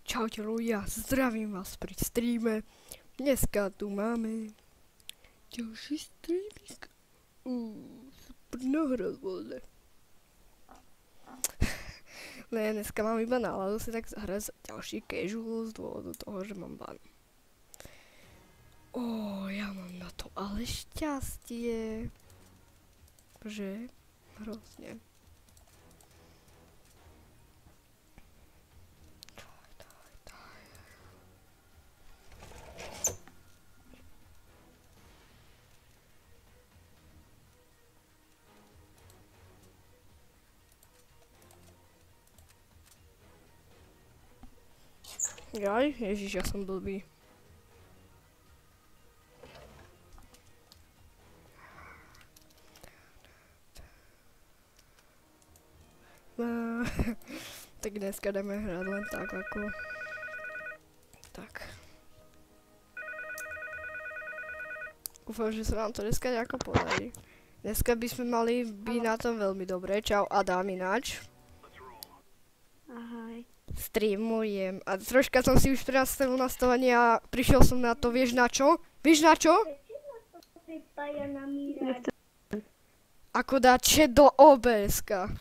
Čaute ľudia, zdravím vás pri streame. Dneska tu máme ďalší streaming. Super nahrazovne. Ne, dneska mám iba náladu si tak zahrať ďalší casual z dôvodu toho, že mám ban. Ja mám na to ale šťastie. Že? Hrozne. Jaj, ježiš, ja som blbý. Tak dneska jdeme hrať len tak ako... Tak. Dúfam, že sa nám to dneska nejako podarí. Dneska by sme mali byť na tom veľmi dobre. Čau Adam ináč. Ahoj. Streamujem. A troška som si už prenastavil nastavenie a prišiel som na to, vieš na čo? Vieš na čo? Ako dať chat do OBS-ka.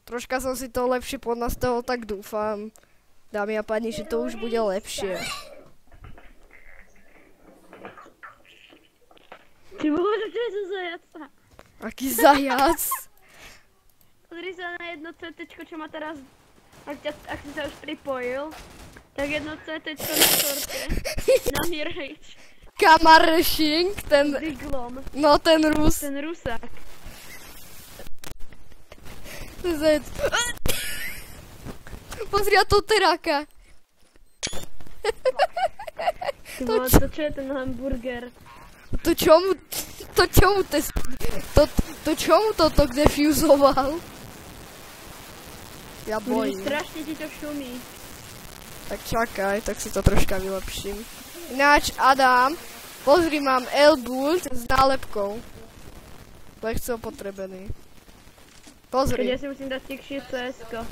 Troška som si to lepšie podnastavil, tak dúfam, dámy a páni, že to už bude lepšie. Ty vole, čo je to zajaca? Aký zajac? Pozri sa na jedno CTčko, čo má teraz, ak si sa už pripojil, tak jedno CTčko na torte, na Mirage. Kamaršing, ten... Diglom. No ten Rus. Ten Rusák. Zec. Pozri na to teráka. Ty vole, to čo je ten hamburger? To čomu toto defuzoval? Ja bojím. Strašne ti to šumí. Tak čakaj, tak si to troška vylepším. Ináč, Adam, pozri, mám L-Bolt s nálepkou. Lehce opotrebený. Pozri. Keď ja si musím dať tichšie CS-ko.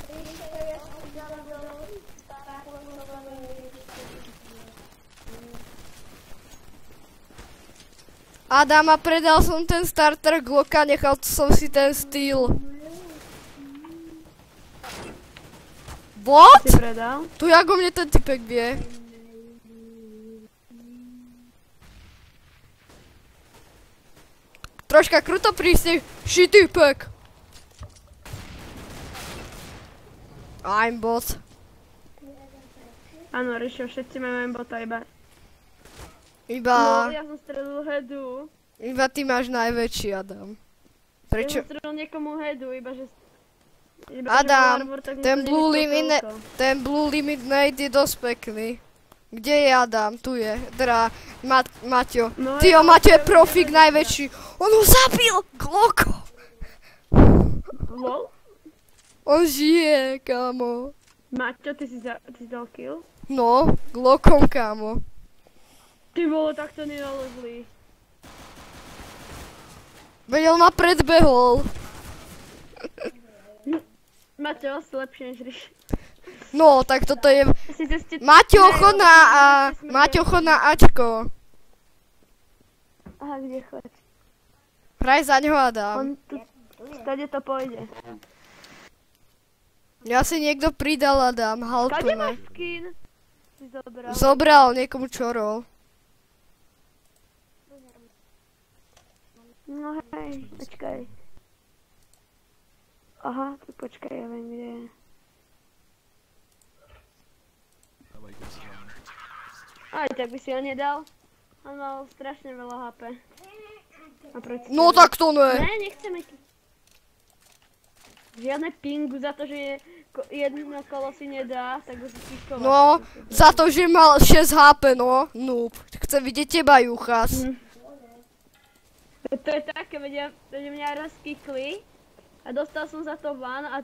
Adam, a predal som ten starter Glocka, nechal som si ten styl. What? Si predal? Tu ako mne ten typek vie. Troška kruto prísne, typek. I'm bot. Áno, Rišo, všetci máme bota iba. Iba... No, ja som stredil headu. Iba ty máš najväčší, Adam. Prečo? Ja som stredil niekomu headu, iba že... Adam, ten blue limit nade je dosť pekný. Kde je Adam? Tu je. Teda, Maťo. No, Tyjo, Maťo je profík najväčší. On ho zabil! Glocko! Lol? On žije, kámo. Maťo, ty si dal kill? No, Glockom, kámo. Ty vole, tak to nenalezli. Veď on ma predbehol. Maťo, si lepšie než Riš. No, tak toto je... Maťo, chod na Ačko. Aha, kde choď? Hraj za ňo, Adam. On tu... Stade to pôjde. Ja si niekto pridal, Adam. Kade Haltune. máš skin? Si zobral. Zobral, niekomu čorol. No hej, počkaj. Aha, tu počkaj, ja viem, kde je. Aj tak by si ho nedal. On mal strašne veľa HP. No tak to ne. Ne, nechceme ti. Žiadne pingu za to, že je jedno kolo si nedá, tak ho si píkovať. No, za to, že mal 6 HP, no. Noob. Chce vidieť teba, Juchas. To je také, veď mňa rozkikli a dostal som za to van a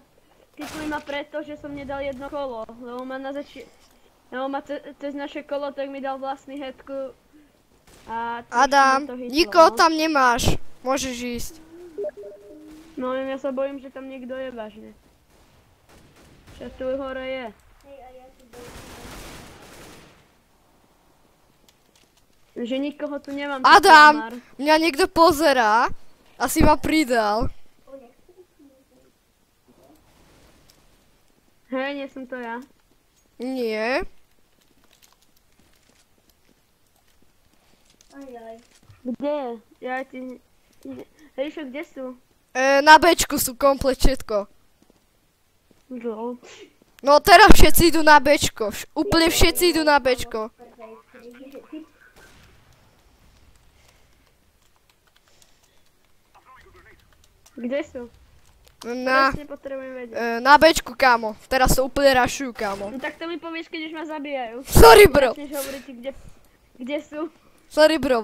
kikli ma preto, že som nedal jedno kolo, lebo ma cez naše kolo, tak mi dal vlastný headku a... Adam, nikoho tam nemáš, môžeš ísť. No ja sa bojím, že tam niekto je vážne. Čo tu hore je? Že nikoho tu nemám. Adam! Mňa niekto pozerá. Asi ma pridal. Hej, nie som to ja. Nie. Kde je? Ja ti... Ríšo, kde sú? Na Bčku sú komplet všetko. Lol. No teraz všetci idú na Bčko. Úplne všetci idú na Bčko. Kde sú? Presne potrebujem vedieť. Na Bčku, kámo. Teraz sa úplne rašujú, kámo. No tak to mi povieš, keď už ma zabíjajú. Sorry, bro. Začneš hovoriť, kde sú. Sorry, bro.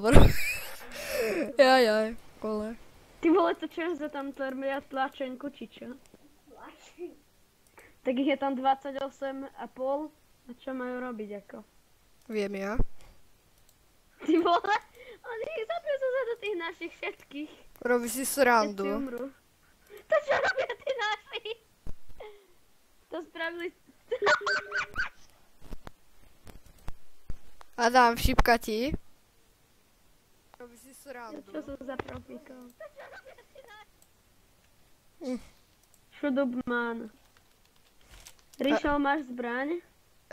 Jaj, kole. Ty vole, to čo za tam tvrmia tlačenku, či čo? Tak ich je tam 28,5. A čo majú robiť ako? Viem ja. Ty vole, oni zabijú sa do tých našich všetkých. Robí si srandu. Všetci umrú. To čo robia tí naši? To spravili... Adam, šipka ti. Robí si srandu. Čo sú za profíkov? Šudobman. Ríšo, máš zbraň?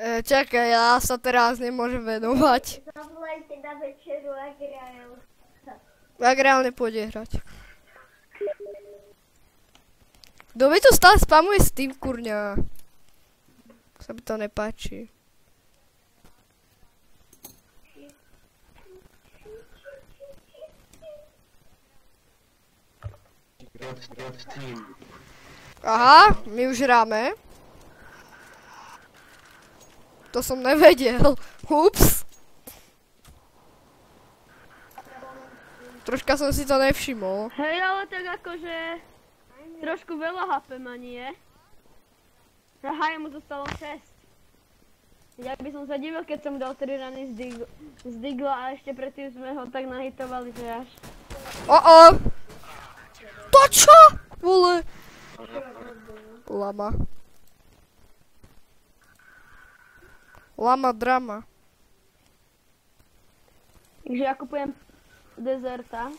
Čakaj, ja sa teraz nemôžem venovať. Zavolajte na večeru Agrál. Agrál nepôjde hrať. Kto mi tu stále spamuje s tým, kurňa? Sa mi to nepáči. Aha, my už hráme. To som nevedel. Ups. Troška som si to nevšimol. Hej, ale tak akože... Trošku veľa HP ma nie. Aha, mu zostalo 6. Ja by som sa divil, keď som dal 3 rany z digla a ešte predtým sme ho tak nahitovali, že až... To čo? Vole. Lama. Lama drama. Takže ja kupujem dezerta.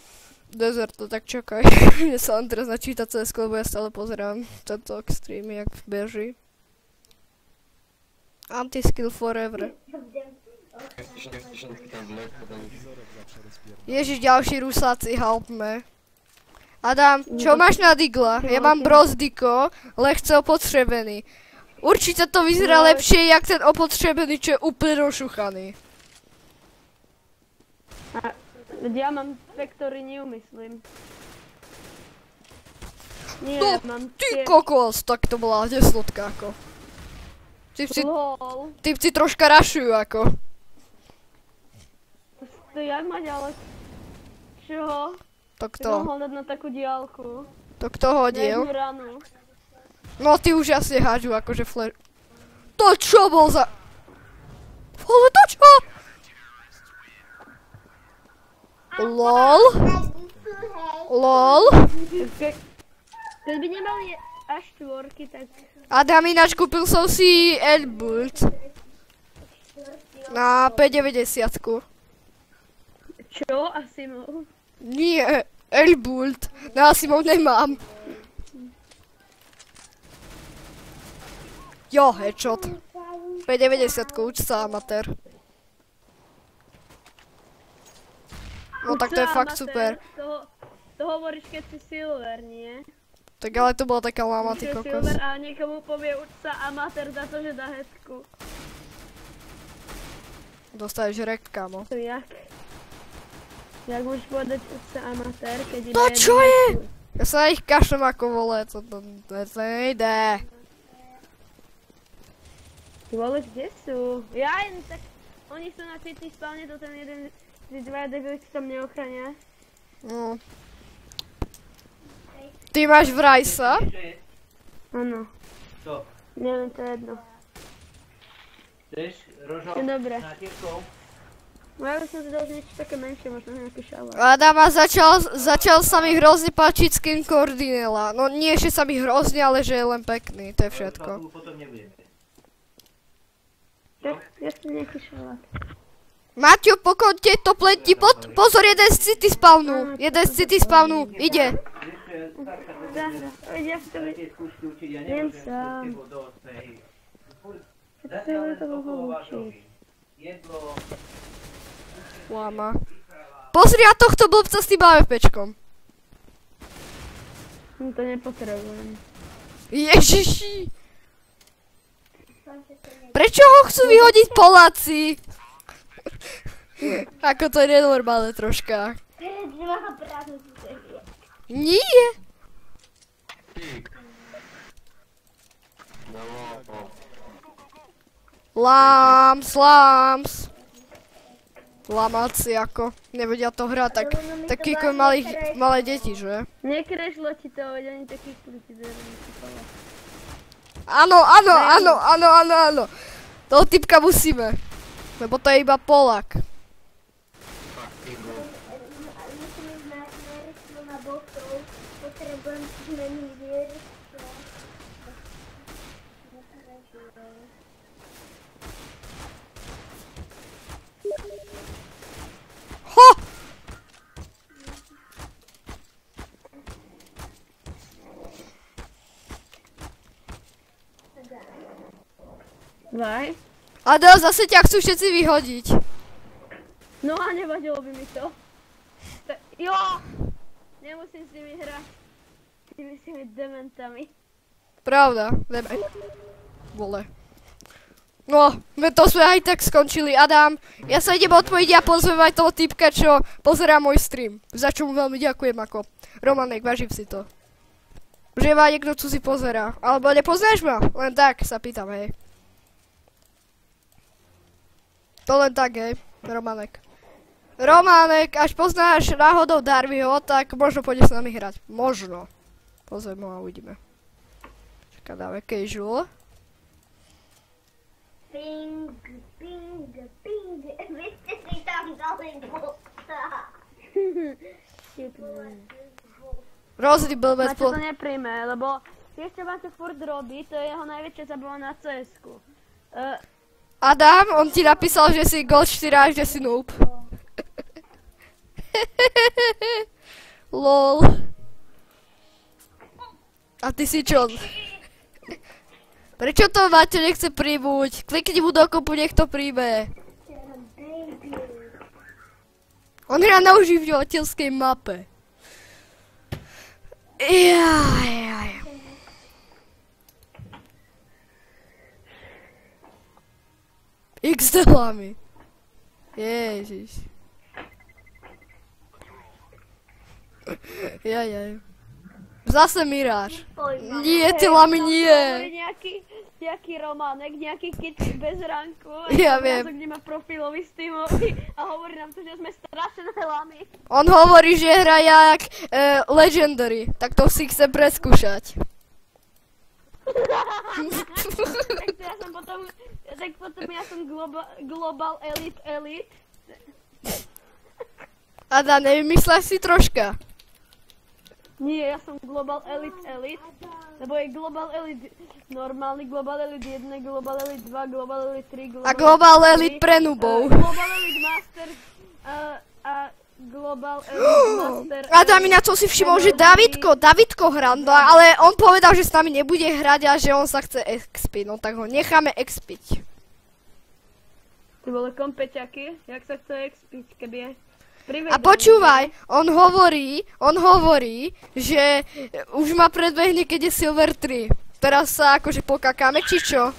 Dezerto, tak čakaj. Mne sa len teraz načíta CS, lebo ja stále pozerám tento stream, jak beží. Anti-skill forever. Ježiš, ďalší rusáci, help me. Adam, čo máš na digla? Ja mám brozdiko, lehce opotřebený. Určite to vyzerá lepšie, jak ten opotřebený, čo je úplne rozšuchaný. Ja mám Factory New, myslím. Nie, No, mám ty kokos, tak to bola deslotka ako. LOL. Typci troška rašujú ako. To jak mať ale... Čoho? To Ty kto? mohol dať na takú diálku. To kto hodil? Jednu ranu. No ty už asi hádžu akože flash. To čo bol za... Ale to čo? LOL? LOL? Keď by nemali až štvorky, tak... Adam, ináč kúpil som si L-Bolt. Na 590. Čo? Asi mohol. Nie, L-Bolt. Na Asimov nemám. Jo, headshot. 590, uč sa, amatér. No tak to je fakt super. To hovoríš, keď si silver, nie? Tak ale to bola taká lama, ty Že kokos. silver a niekomu povie uč sa amatér za to, že dá headku. Dostaneš rekt, kámo. To jak? Jak môžeš povedať uč sa amatér, keď iba To jednu čo je? headku? Ja sa na ich kašlem ako vole, to nejde. Ty vole, kde sú? Ja jen tak... Oni sú na city spawne, to ten jeden... Tí dvaja debilci tam neochránia. No. Ty máš Vrajsa? Áno. Co? Neviem, to je jedno. Chceš rožok Je dobré. s natierkou? No ja by som si dal niečo také menšie, možno nejaký šalát. Adam, a začal sa mi hrozne páčiť skin Cordinella. No nie, že sa mi hrozne, ale že je len pekný, to je všetko. Tak, ja si nejaký šalát. Maťo, pokonte to pleti, pozor, jeden z city spawnu, ide. Ja si to viem sám. Chcem to mohol učiť. Lama. Pozri na tohto blbca s tým AWPčkom. To nepotrebujem. Ježiši. Prečo ho chcú vyhodiť Poláci? Ako to je nenormálne troška. Nie. Lams. Lamáci ako. Nevedia to hrať, takí ako malé deti, že? Nekrežlo ti to, veď oni takí kľúči, že nevysypala. Áno. Toho typka musíme. Lebo to je iba Polák. Ho! Vaj? Adel, zase ťa chcú všetci vyhodiť. No a nevadilo by mi to. Jo! Nemusím s nimi hrať. S tými dementami. Pravda, dement. Vole. No, to sme aj tak skončili. Adam, ja sa idem odpojiť a pozvem aj toho typka, čo pozerá môj stream. Za čo mu veľmi ďakujem ako. Romanek, vážim si to. Že ma niekto cudzí pozerá. Alebo nepoznáš ma? Len tak sa pýtam, hej. To len tak, hej, Romanek. Romanek, až poznáš náhodou Darbyho, tak možno pôjde s nami hrať. Možno. Pozvem ho a uvidíme. Čaká, dáme casual. Ping. Vy ste si tam dali boksa. Hrozný blbec. Maťo to nepríjme, lebo vieš čo Maťo furt robí, to je jeho najväčšia zabava na CS-ku. Adam, on ti napísal, že si Gold 4 a že si noob. Lol. A ty si čo? Prečo to Maťo nechce príbuť? Klikni mu do kopu, nech to príjme. On hrá na užívateľskej mape. Jaj. XD lami. Ježiš. Jaj. Zase Miráž. Nie, ty lami nie. Nejaký Romanek, nejaký kit bez ranku. Ja viem. Kde má profilový Steamový a hovorí nám to, že sme strašené lami. On hovorí, že hra jak Legendary. Tak to si chce preskúšať. Tak potom ja som Global Elite. Ada, nevymysláš si troška? Nie, ja som Global Elite, lebo je Global Elite normálny, Global Elite 1, Global Elite 2, Global Elite 3, Global A Global Elite pre nubov. Global Elite Master a Global Elite Master. Ada, mi na to si všimol, že Davidko hranda, ale on povedal, že s nami nebude hrať a že on sa chce expiť, no tak ho necháme expiť. Ty vole kompeťaky, jak sa chce expiť, keby je... A počúvaj, on hovorí, že už ma predbehne, keď je Silver 3. Teraz sa akože pokakáme, či čo?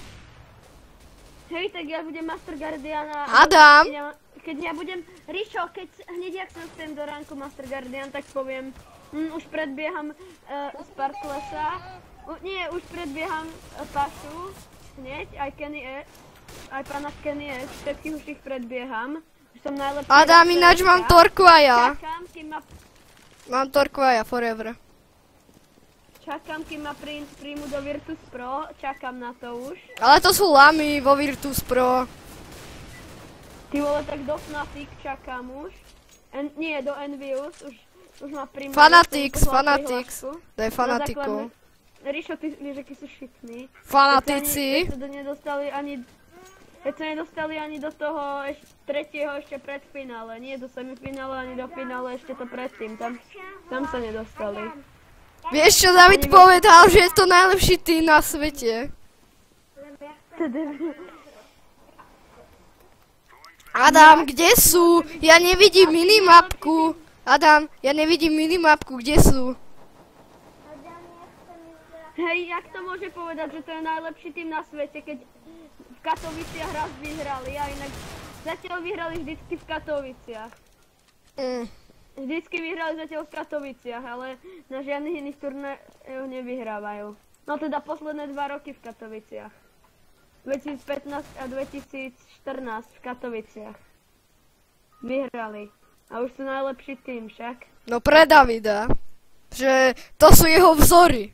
Hej, tak ja budem Master Guardian a... Adam! Keď ja budem... Rišo, hneď jak som chcem do ranku Master Guardian, tak poviem... už predbieham Sparklesa. Nie, už predbieham Pašu. Hneď, aj pána Kenny S. Všetkých už ich predbieham. Som najlepší. Adam, ináč mám Torku a ja. Čakám, kým ma... Mám Torku a ja, forever. Čakám, kým ma príjmu do Virtus Pro. Čakám na to už. Ale to sú lamy vo Virtus Pro. Ty vole, tak do Fnatic čakám už. Nie, do Envious, už má primárne. Fanatics. Daj fanatiku. Ríšo, ty vieš, aký sú šitní. Fanatici. Veď sa nedostali ani do toho tretieho ešte pred finále. Nie do semifinále, ani do finále, ešte to predtým. Tam sa nedostali. Vieš čo, David povedal, že je to najlepší tým na svete. Adam, kde sú? Ja nevidím minimapku. Adam, ja nevidím minimapku, kde sú? Hej, jak to môže povedať, že to je najlepší tým na svete, keď v Katoviciach raz vyhrali, a inak zatiaľ vyhrali vždycky v Katoviciach. Vždycky vyhrali zatiaľ v Katoviciach, ale na žiadnych iných turnajoch nevyhrávajú. No teda posledné 2 roky v Katoviciach. 2015 a 2014 v Katoviciach. Vyhrali. A už sú najlepší tým však. No pre Davida. Že to sú jeho vzory.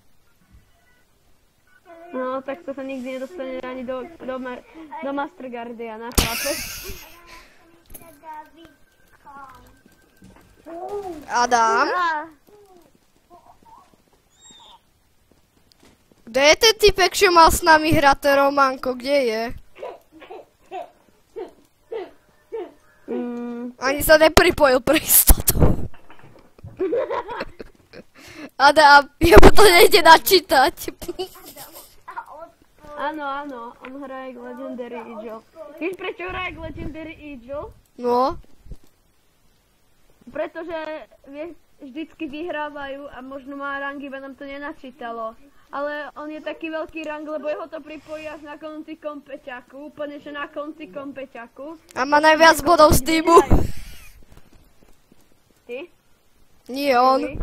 No, tak to sa nikdy nedostane ani do Master Guardiana, chápeš? Adam? Kde je ten typek, čo mal s nami hrať, ten Romanko? Kde je? Ani sa nepripojil pre istotu. Adam, jemu to nejde načítať. Áno, on hraje k Legendary Eagle. Víš prečo hraje k Legendary Eagle? No. Pretože, vieš, vždycky vyhrávajú a možno má rang, iba nám to nenačítalo. Ale on je taký veľký rang, lebo jeho to pripojí až na konci kompeťaku, úplne že na konci kompeťaku. A má najviac bodov z týmu. Ty? Nie on.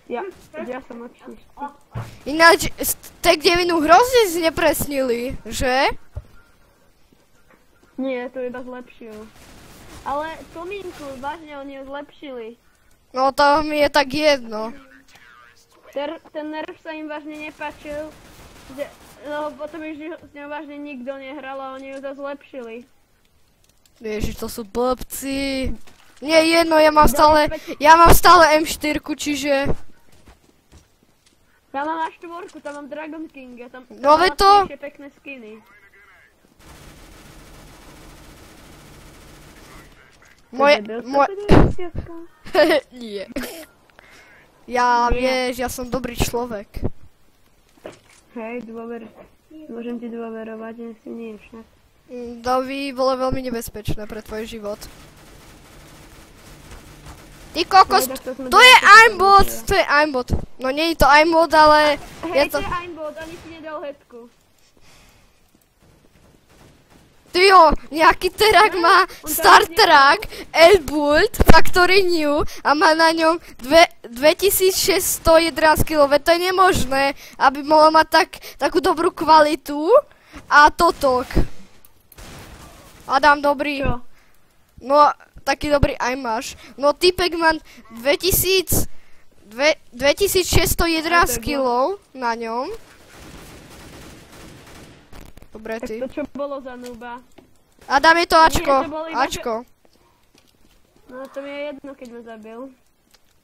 Ja som odšli. Ináč, tak devinu hrozne znepresnili, že? Nie, to iba zlepšil. Ale Tominku, vážne oni ho zlepšili. No to mi je tak jedno. Ten nerv sa im vážne nepáčil, no potom už s ňou vážne nikto nehral a oni ju to zlepšili. Ježiš, to sú blbci. Nie jedno, ja mám stále M4, čiže... Ja mám až 4, tam mám Dragon Kinga, tam No má to... ešte pekné skiny. Nie. Ja, vieš, ja som dobrý človek. Hej, môžem ti dôverovať, nech si nie však. To by bolo veľmi nebezpečné pre tvoj život. Ty kokos, to je aimbot, to je aimbot. No nie je to aimbot, ale... Hej, to je aimbot, ani si nedal headku. Tyjo, nejaký terak má Star Trek, Elbult, Factory New a má na ňom 2611 kg, to je nemožné, aby mohlo mať takú dobrú kvalitu a totok. Adam, dobrý. Čo? No, taký dobrý aj máš. No, typek má 2611 kg na ňom. Dobre, Tak ty. to čo bolo za nuba? Adam, je to Ačko. Nie, to bolo iba, Ačko. No to mi je jedno, keď ma zabil.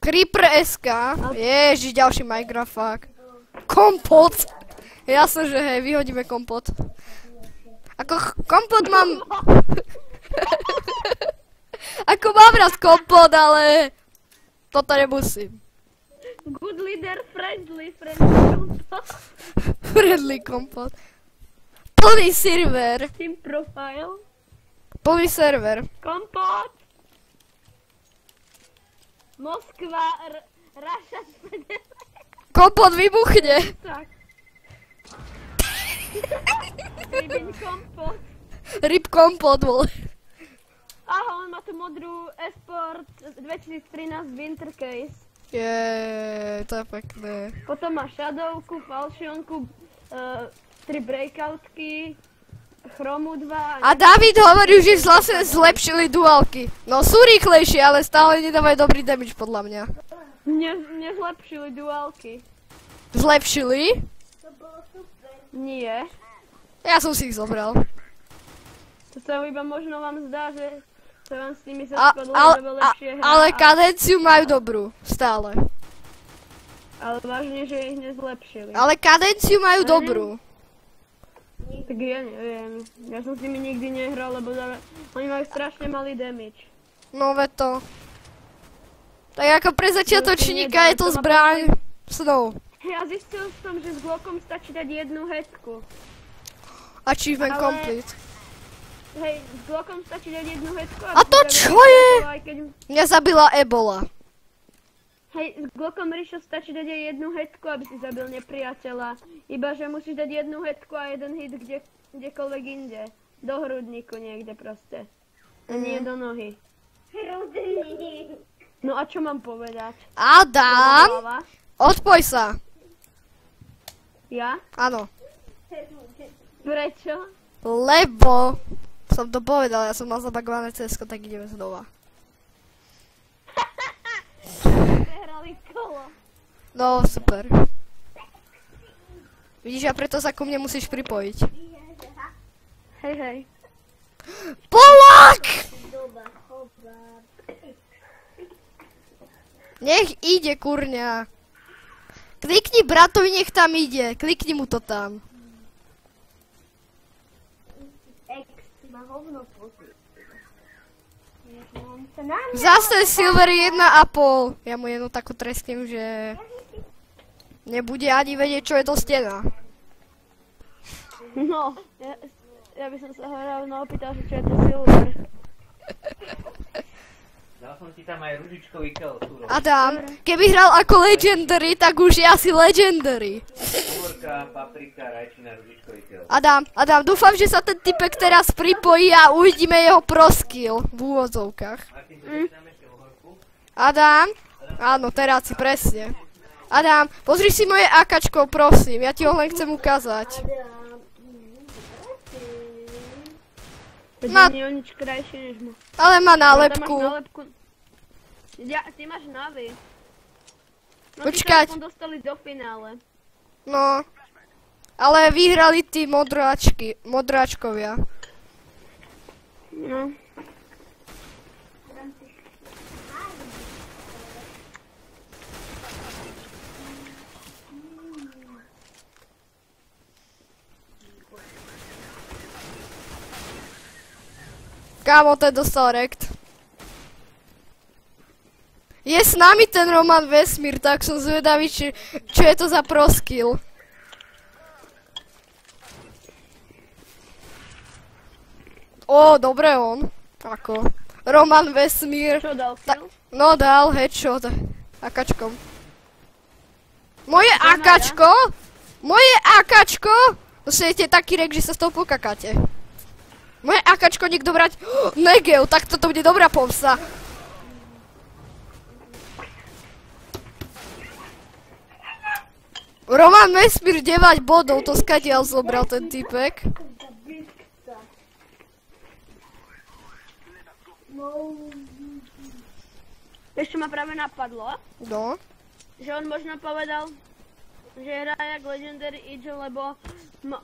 Creeper SK. Ježiš, ďalší Minecraft, fuck. Kompot. Jasne, že hej, vyhodíme kompot. Ako kompot mám... Ako mám rád kompot, ale... Toto nemusím. Good leader, friendly kompot. Friendly kompot. Plný server. Team profile. Plný server. Kompot. Moskva, Russia, Kompot vybuchne. tak. Rybin kompot. Ryb kompot, vole. Aha, on má tu modrú Esport 2013 Winter Case. To je pekné. Potom má Shadowku, Falšionku, 3 breakoutky, Chromu 2. A David hovorí, že vlastne zlepšili duálky. No sú rýchlejšie, ale stále nedávajú dobrý damage podľa mňa. Nezlepšili duálky. Zlepšili? To bolo super. Nie. Ja som si ich zobral. To sa iba možno vám zdá, že sa vám s nimi A, zaskladlo, ale, že lepšie hrá. ale kadenciu majú dobrú. Stále. Ale vážne, že ich nezlepšili. Ale kadenciu majú Ale dobrú. Tak ja neviem. Ja som s nimi nikdy nehral, lebo oni majú strašne malý damage. No ve to. Tak ako pre začiatočníka je to zbraň snov. Ja zistil som, že s Glockom stačí dať jednu headku. Achievement Ale- complete. Hej, s Glockom stačí dať jednu headku. A to čo je? Mňa zabila ebola. Hej, s Glockom Rišo stačí dať aj jednu headku, aby si zabil nepriateľa. Iba, že musíš dať jednu headku a jeden hit kdekoľvek inde. Do hrudníku niekde proste. A nie do nohy. Hrudný. No a čo mám povedať? Adam, Hlava? odpoj sa. Ja? Áno. Prečo? Lebo som to povedal, ja som mal zabagované cesko, tak ideme znova. Prehrali kolo. No, super. Vidíš, a preto sa ku mne musíš pripojiť. Hej, hej. Polak! Doba, hoba. Nech ide, kurňa. Klikni bratovi, nech tam ide. Klikni mu to tam. Ex, ma hovno pozri. Zase Silver 1,5. Ja mu jednu takú tresknem, že nebude ani vedieť, čo je to stena. No, ja by som sa ho rovno opýtal, že čo je to Silver. Dal som ti tam aj ružičkový kel, Turo. Adam, keby hral ako Legendary, tak už je asi Legendary. Kúrka, paprika, rajčina, ružičkový kel. Adam, dúfam, že sa ten typek teraz pripojí a uvidíme jeho proskill v úvodzovkách. Martin, začíname ešte uhorku. Adam, áno, teraz si presne. Adam, pozri si moje AKčko, prosím, ja ti ho len chcem ukázať. Veď nie je nič krajšie než mu. Ale má Tam máš nálepku. nálepku. Ja, ty máš navy. No Počkať. ty sa aspoň dostali do finále. No, ale vyhrali tí modráčkovia. No. Kámo, ten dostal rekt. Je s nami ten Roman Vesmír, tak som zvedavý, čo je to za proskill. Ó, dobre on. Ako? Roman Vesmír. Čo dal Ta- kill? No dal headshot. AKčkom. Moje AKčko? Moje AKčko? Dostanete taký rek, že sa z toho pokakáte. Moje AKčko niekto brať... Negeo, tak toto bude dobrá pomsta. Roman Vesmír 9 bodov, to skadiaľ zobral ten typek. Ešte ma práve napadlo, No. že on možno povedal, že hrá jak Legendary Eagle, lebo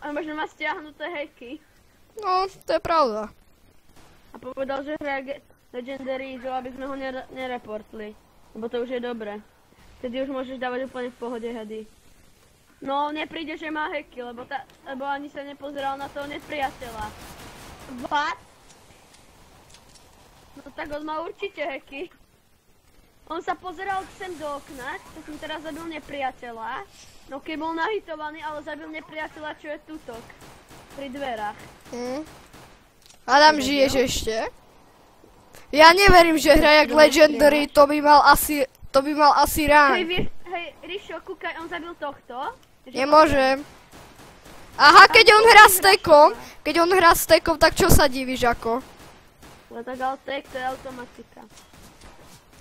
možno má stiahnuté hacky. No, to je pravda. A povedal, že hrá jak Legendary Eagle, aby sme ho nereportli. Lebo to už je dobré. Tedy už môžeš dávať úplne v pohode hedy. No, nepríde, že má hacky, lebo ani sa nepozeral na toho nepriateľa. What? No tak on má určite hacky. On sa pozeral sem do okna, to som teraz zabil nepriateľa. No keď bol nahitovaný, ale zabil nepriateľa, čo je tutok. Pri dverách. Adam, žiješ ešte? Ja neverím, že hra jak Legendary, to by mal asi Hej, rán. hej, Rišo, kúkaj, on zabil tohto. Nemôžem. Aha, keď on hrá s tekom, tak čo sa divíš ako? No tak ale tek, to je automatika.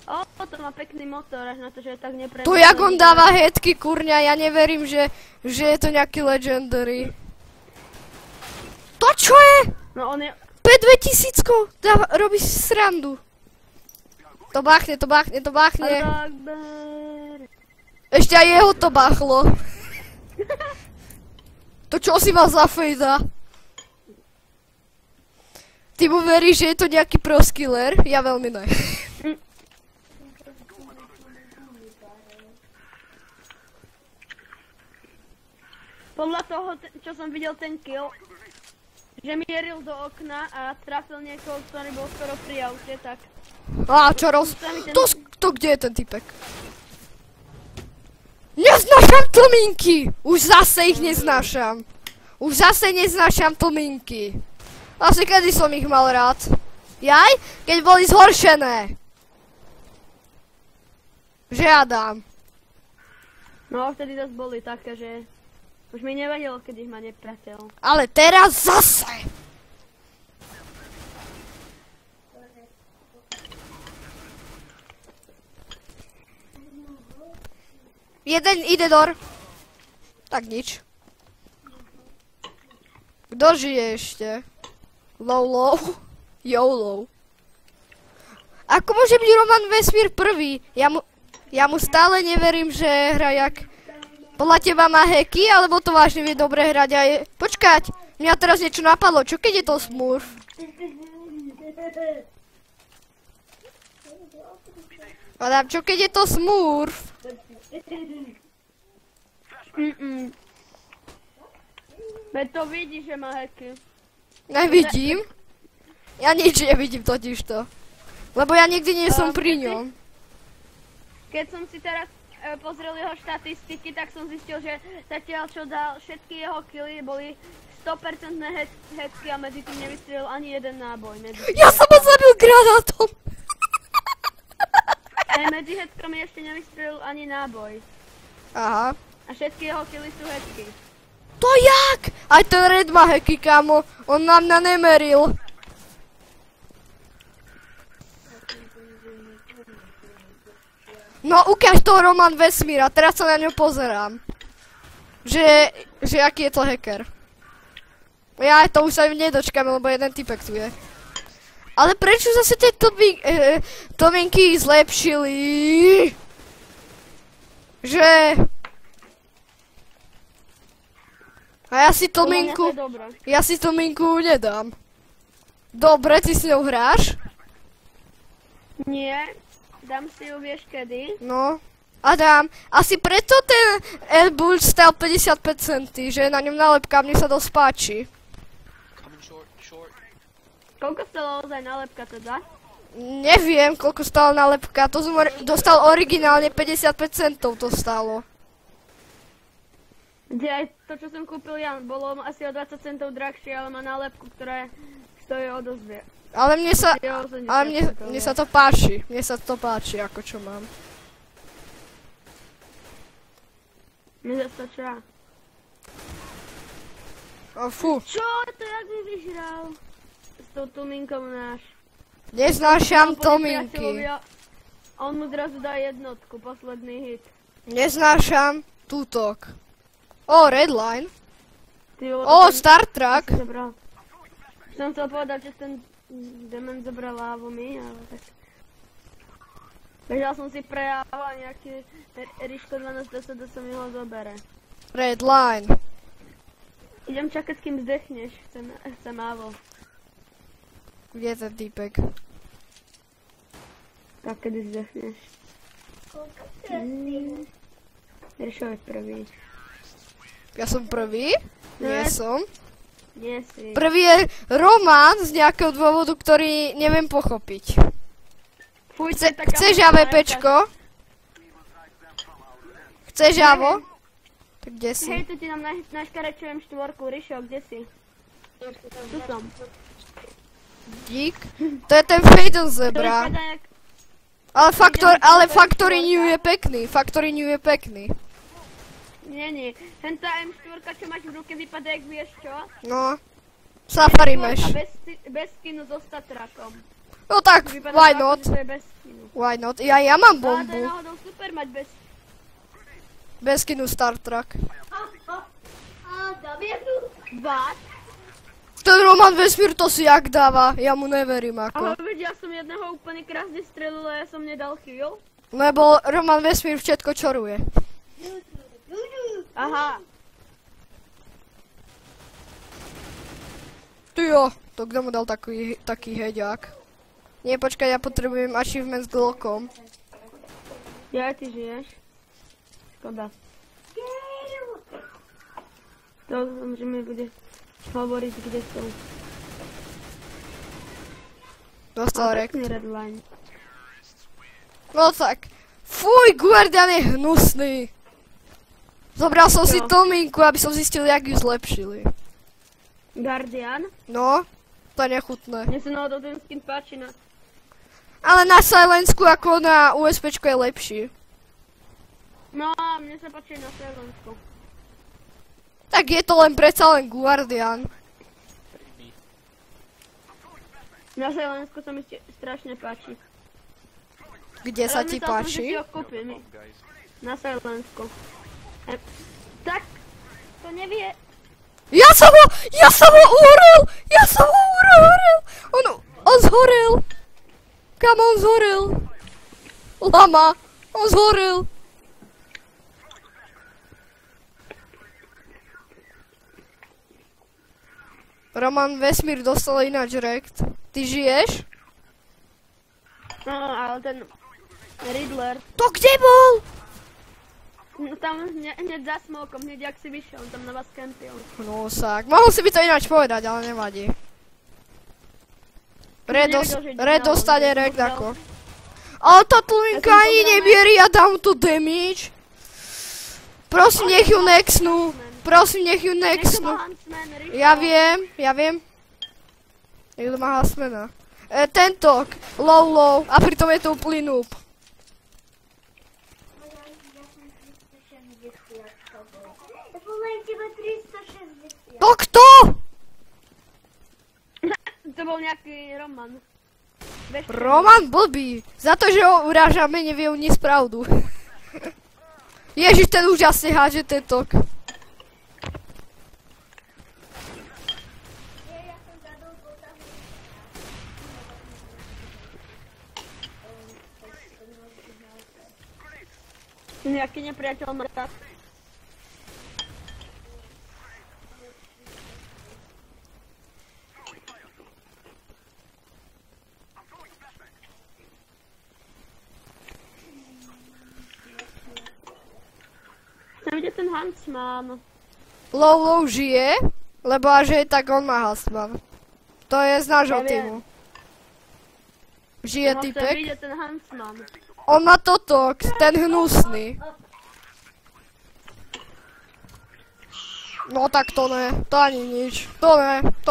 O, to má pekný motor, až na to, že je tak neprenosný. Tu jak on dáva headky, kurňa, ja neverím, že je to nejaký Legendary. To čo je? No on je... P2000, robí si srandu. To báchne. Akbar. Ešte aj jeho to báchlo. To čo si mal za fejda? Ty mu veríš, že je to nejaký pro skiller? Ja veľmi ne. Podľa toho, čo som videl ten kill, že mieril do okna a trafil niekoho, ktorý bol skoro pri aute, tak... Á, čo roz... To kde je ten typek? Neznášam tlminky! Už zase ich neznášam. Už zase neznášam tlminky. Asi kedy som ich mal rád? Jaj? Keď boli zhoršené. Žiadam. No, vtedy zase boli také, že... Už mi nevadilo, keď ich má nepriateľ. Ale teraz zase! Jeden ide dor. Tak nič. Kto žije ešte? Low. YOLO. Ako môže byť Roman Vesmír prvý? Ja mu stále neverím, že hra jak... Podľa teba má hacky, alebo to vážne vie dobre hrať aj... Počkať, mňa teraz niečo napadlo, čo keď je to Smurf? Adam, čo keď je to Smurf? Veď to vidíš, že má hacky. Nevidím. Ja nič nevidím totižto. Lebo ja nikdy nie som pri ňom. Keď som si teraz pozrel jeho štatistiky, tak som zistil, že zatiaľ čo dal všetky jeho killy boli 100% hacky a medzi tým nevystrelil ani jeden náboj. Ja som ho zabil granátom! Aj medzi hackami ešte nevystrelil ani náboj. Aha. A všetky jeho killy sú hacky. To jak? Aj ten Red má hacky, kámo. On na mňa nemeril. No ukáž toho Roman Vesmíra, teraz sa na ňo pozerám. Že aký je to hacker. Ja to už sa nedočkám, lebo jeden typek tu je. Ale prečo zase tie tominky zlepšili? Že... A ja si tlminku nedám. Dobre, ty s ňou hráš? Nie. Dám si ju, vieš kedy? No, Adam, asi preto ten Airbull stal 55 centy, že je na ňom nálepka, mne sa dosť páči. Koľko stala ozaj nálepka teda? Neviem, koľko stala nálepka, to som dostal originálne 55 centov to stalo. Kde aj to, čo som kúpil ja, bolo asi o 20 centov drahšie, ale má nálepku, ktorá stojí o dosť viac. Ale mne sa to páči. Mne sa to páči, ako čo mám. Mne sa to čo? Fú. Čo? To jak mi vyžral? S tou Tominkou náš. Neznášam Tominky. A on mu zrazu dá jednotku, posledný hit. Neznášam tútok. Ó, Redline. Ó, Star Trek. Som chcel povedať, že ten dement zobral lávu mi, ale tak... Bežal som si prejával nejaký Riško 1210, to sa mi ho zobere. Redline. Idem čakať, kým zdechneš, chcem ávo. Kde je ten týpek? Tak, kedy zdechneš. Rišo je prvý. Ja som prvý? Nie som. Nie si. Prvý je Roman z nejakého dôvodu, ktorý neviem pochopiť. Chceš AVPčko? Chceš AVO? Tak kde si? Hej, tu ti nám naškarečujem štvorku, Rišo, kde si? Tu som. Dík. To je ten Faden Zebra. Ale Factory New je pekný, Factory New je pekný. Nie. Henta M4, čo máš v ruke, vypadá jak vieš čo? No. Safari Mesh. Bez skinu so Statrakom. No tak, why not? Skinu. Why not? Ja mám Ale to bombu. je náhodou super mať Bez skinu Star Trek. Dám jednu. What? Ten Roman Vesmír to si jak dáva, ja mu neverím ako. Ale veď ja som jedného úplne krásne strelila, ja som nedal heal. Lebo Roman Vesmír všetko čoruje. Aha. Jo, to kto mu dal taký heďák? Nie, počkaj, ja potrebujem achievement s Glockom. Ja, ty žiješ? Škoda. To, že mi bude hovoriť, kde sú. Dostal rekt. Pekný redline. No tak. Fuj, Guardian je hnusný. Zobral som si Čo? Tominku, aby som zistil, jak ju zlepšili. Guardian? No, to je nechutné. Mne sa náhodou ten skin páči na... Ale na Silensku ako na USPčku je lepší. No, mne sa páči na Slovensku. Tak je to len predsa len Guardian. Na Slovensku sa mi strašne páči. Kde sa ti Myslel som, že páči? si ho kúpim. Na Slovensku. Tak, to nevie. Ja som ho uhorel! On zhorel! Kam on zhorel? Lama! On zhorel! Roman Vesmír dostal ináč rekt. Ty žiješ? No, ale ten Riddler, To kde bol? no, tam hneď za smokom, hneď jak si vyšiel, on tam na vás campil. No sak, mohol si by to ináč povedať, ale nevadí. Red dostane rekt ako. Ale tá tluminka Ja som ani povedala- nebierí, ja dám tu damage. Prosím, nech ju nexnú. Prosím, nech ju Nech to nexnú. má Huntsman, rýchlo. Ja viem. Niekto má Hasmana. Tento, low, a pritom je to úplný noob. Ja som len teba 360. To kto? To bol nejaký Roman. Vieš, čo? Roman blbý. Za to, že ho urážame, nevie nic pravdu. Ježiš, ten úžasne háže ten tok. Nejaký nepriateľ ma tak. Chcem vidieť ten Huntsman. Low žije, lebo až je tak on má Hasman. To je z nášho Ja viem. týmu. Žije No, chcem typek. vidieť ten Huntsman. On má toto, ten hnusný. No tak to ne, to ani nič. To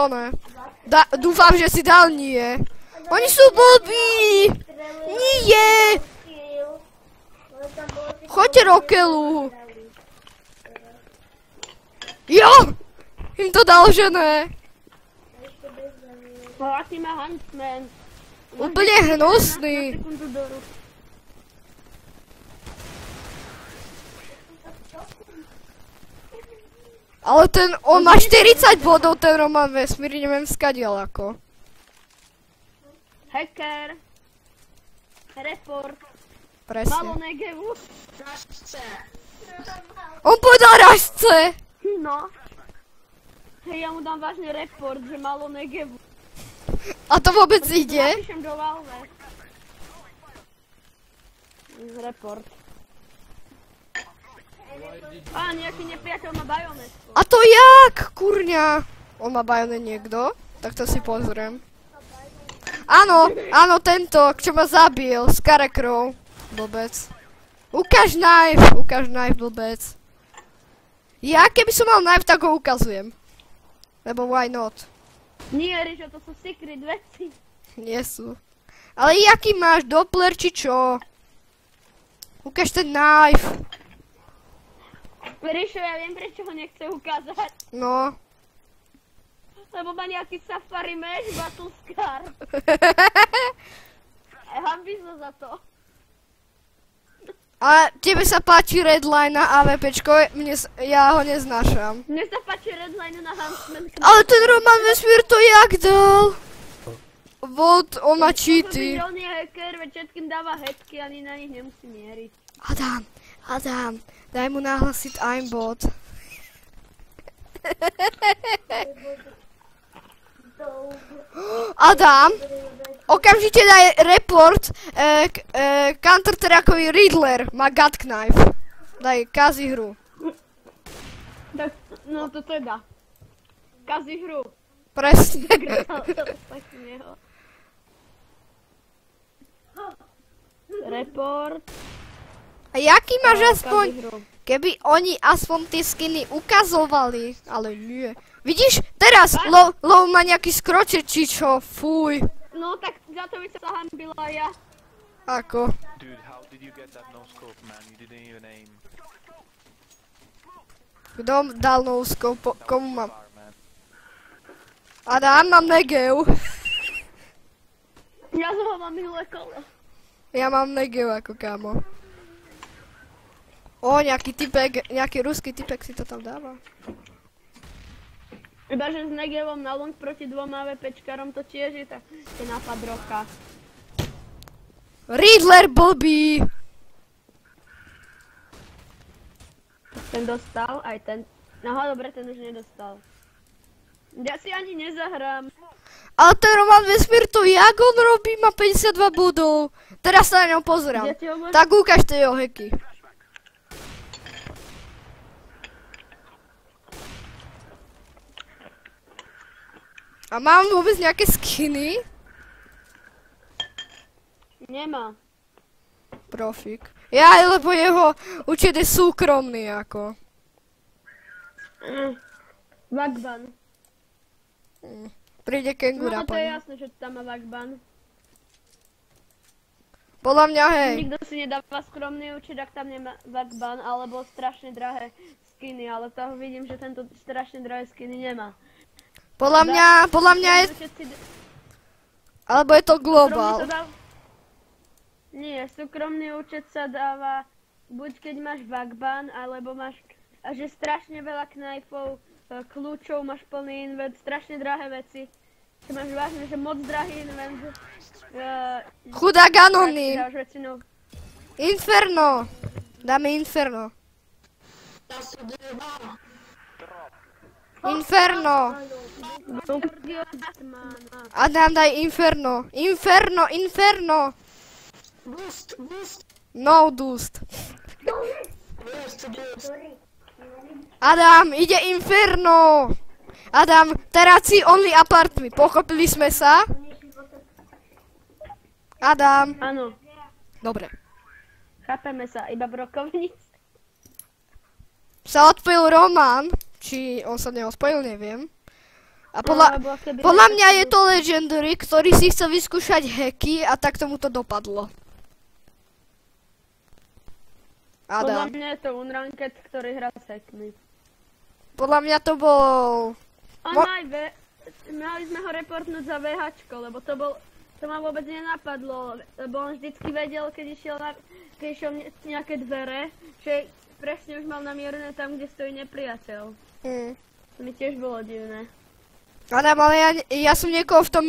ne. Dúfam, že si dal nie. Oni sú blbí! Nie! Choďte Rokelu. Jo! Im to dal, že ne. No, aký má Huntsman. Úplne hnusný. Na sekundu do rúk. Ale on má 40 bodov, ten Roman Vesmír, neviem skadiaľ ako. Hacker. Report. Presne. Malonegevu. On povedal ražce! No. Hej, ja mu dám vážne report, že Malonegevu. A to vôbec ide? Napíšem do Valve. Report. Á, nejaký nepriateľ má bajonetko. A to jak? Kurňa. On má bajonet niekto? Tak to si pozriem. Áno, tento, čo ma zabil, Scarecrow. Blbec. Ukáž knife, blbec. Ja keby som mal knife, tak ho ukazujem. Lebo why not? Nie, Rišo, to sú secret veci. Nie sú. Ale jaký máš, Doppler či čo? Ukáž ten knife. Rišo, ja viem, prečo ho nechce ukázať. No. Lebo má nejaký Safari Mesh Battle Scar. Hambí sa za to. A tebe sa páči Redline na AVPčko, ja ho neznášam. Mne sa páči Redline na Huntsman. Ale ten Roman Vesmír to jak dal? Vod, on má cheaty. On je hacker, veď všetkým dáva hacky, ani na nich nemusí mieriť. Adam, daj mu nahlasiť aimbot. To Adam, okamžite daj report counter-trackový Riddler má gut knife. Daj, kazí hru. Tak, no to teda. Kazí hru. Presne. Report. A jaký máš aspoň, Kazí hru. keby oni aspoň tie skiny ukazovali, ale nie. Vidíš, teraz Low má nejaký skročet, či čo, fuj. No tak za to by sa hambila ja. Ako? Dude, how did you get that no scope, man? You didn't even aim. Kto dal no scope, komu mám? Far, man. Adam, mám Negev. Ja som ho mám minulé kolo. Ja mám Negev ako kámo. O, nejaký typek, nejaký ruský typek si to tam dáva. Ibaže s Negevom na long proti dvoma AWPčkarom to tiež je taký nápad roka. Riddler blbý! Ten dostal, aj ten. No dobre, ten už nedostal. Ja si ani nezahrám. Ale ten Roman Vesmír to jak on robí, má 52 bodov. Teraz sa na ňom pozerám. Kde ti ho môžem- Tak ukáž tie jeho hacky. A mám vôbec nejaké skiny? Nemá. Profik. Ja, lebo jeho účet je súkromný ako. Vagban. Príde kengura No to je pani. jasné, že tam má Vagban. Podľa mňa hej. Nikto si nedáva skromný účet, ak tam nemá Vagban, alebo strašne drahé skiny, ale toho vidím, že tento strašne drahé skiny nemá. Podľa mňa je, alebo je to global. Nie, súkromný účet sa dáva buď keď máš Vagban, alebo máš že strašne veľa knajfov, kľúčov, máš plný invent, strašne drahé veci. Keď máš vážne, že moc drahý invent. Chudák anonym. dáš väčšinou. Inferno. Dáme Inferno. Inferno. Adam, daj Inferno. Inferno, Inferno. No dust. Adam, ide Inferno. Adam, teraz si only apartment. Pochopili sme sa? Adam. Áno, Dobre. chápeme sa, iba brokovníc. Sa odpojil Roman. Či on sa neospojil, neviem. A Alebo keby podľa niekto mňa si je to Legendary, ktorý si chce vyskúšať hacky a tak tomu to dopadlo. Podľa Adam. mňa je to Unranked, ktorý hrá s hackmi. Podľa mňa to bol... On mali sme ho reportnúť za VHčko, lebo to ma vôbec nenapadlo, lebo on vždycky vedel, keď išiel nejaké dvere, že presne už mal namierené tam, kde stojí nepriateľ. To mi tiež bolo divné. Adam, ale ja som niekoho v tom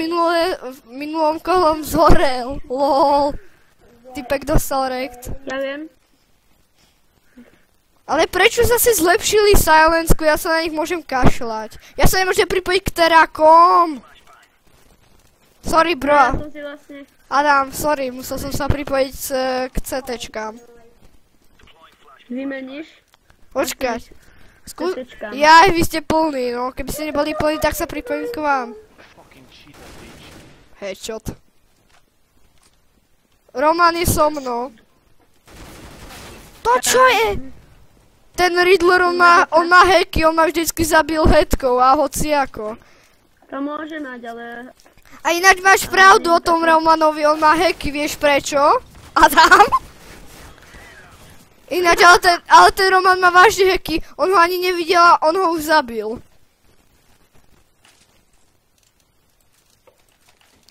minulom kolom zhorel. Lol. Typek dostal rekt. Ja viem. Ale prečo zase zlepšili Silence-ku? Ja sa na nich môžem kašľať. Ja sa nemôžem pripojiť k terakom. Sorry, Ja bro. som si vlastne... Adam, sorry, musel som sa pripojiť k CTčkám. Vymeníš? Počkať. CTčkám. Jaj, vy ste plní, no. Keby ste neboli plní, tak sa pripojím k vám. Fucking cheater, bitch. Headshot. Roman je so mnou. To čo je? Ten Riddler, on má hacky, on ma vždycky zabil headkou a hociako. To môže mať, ale... A ináč máš pravdu o tom Romanovi, on má hacky, vieš prečo? Adam? Ináč, ale ten Roman má vážne hacky, on ho ani nevidel a on ho už zabil.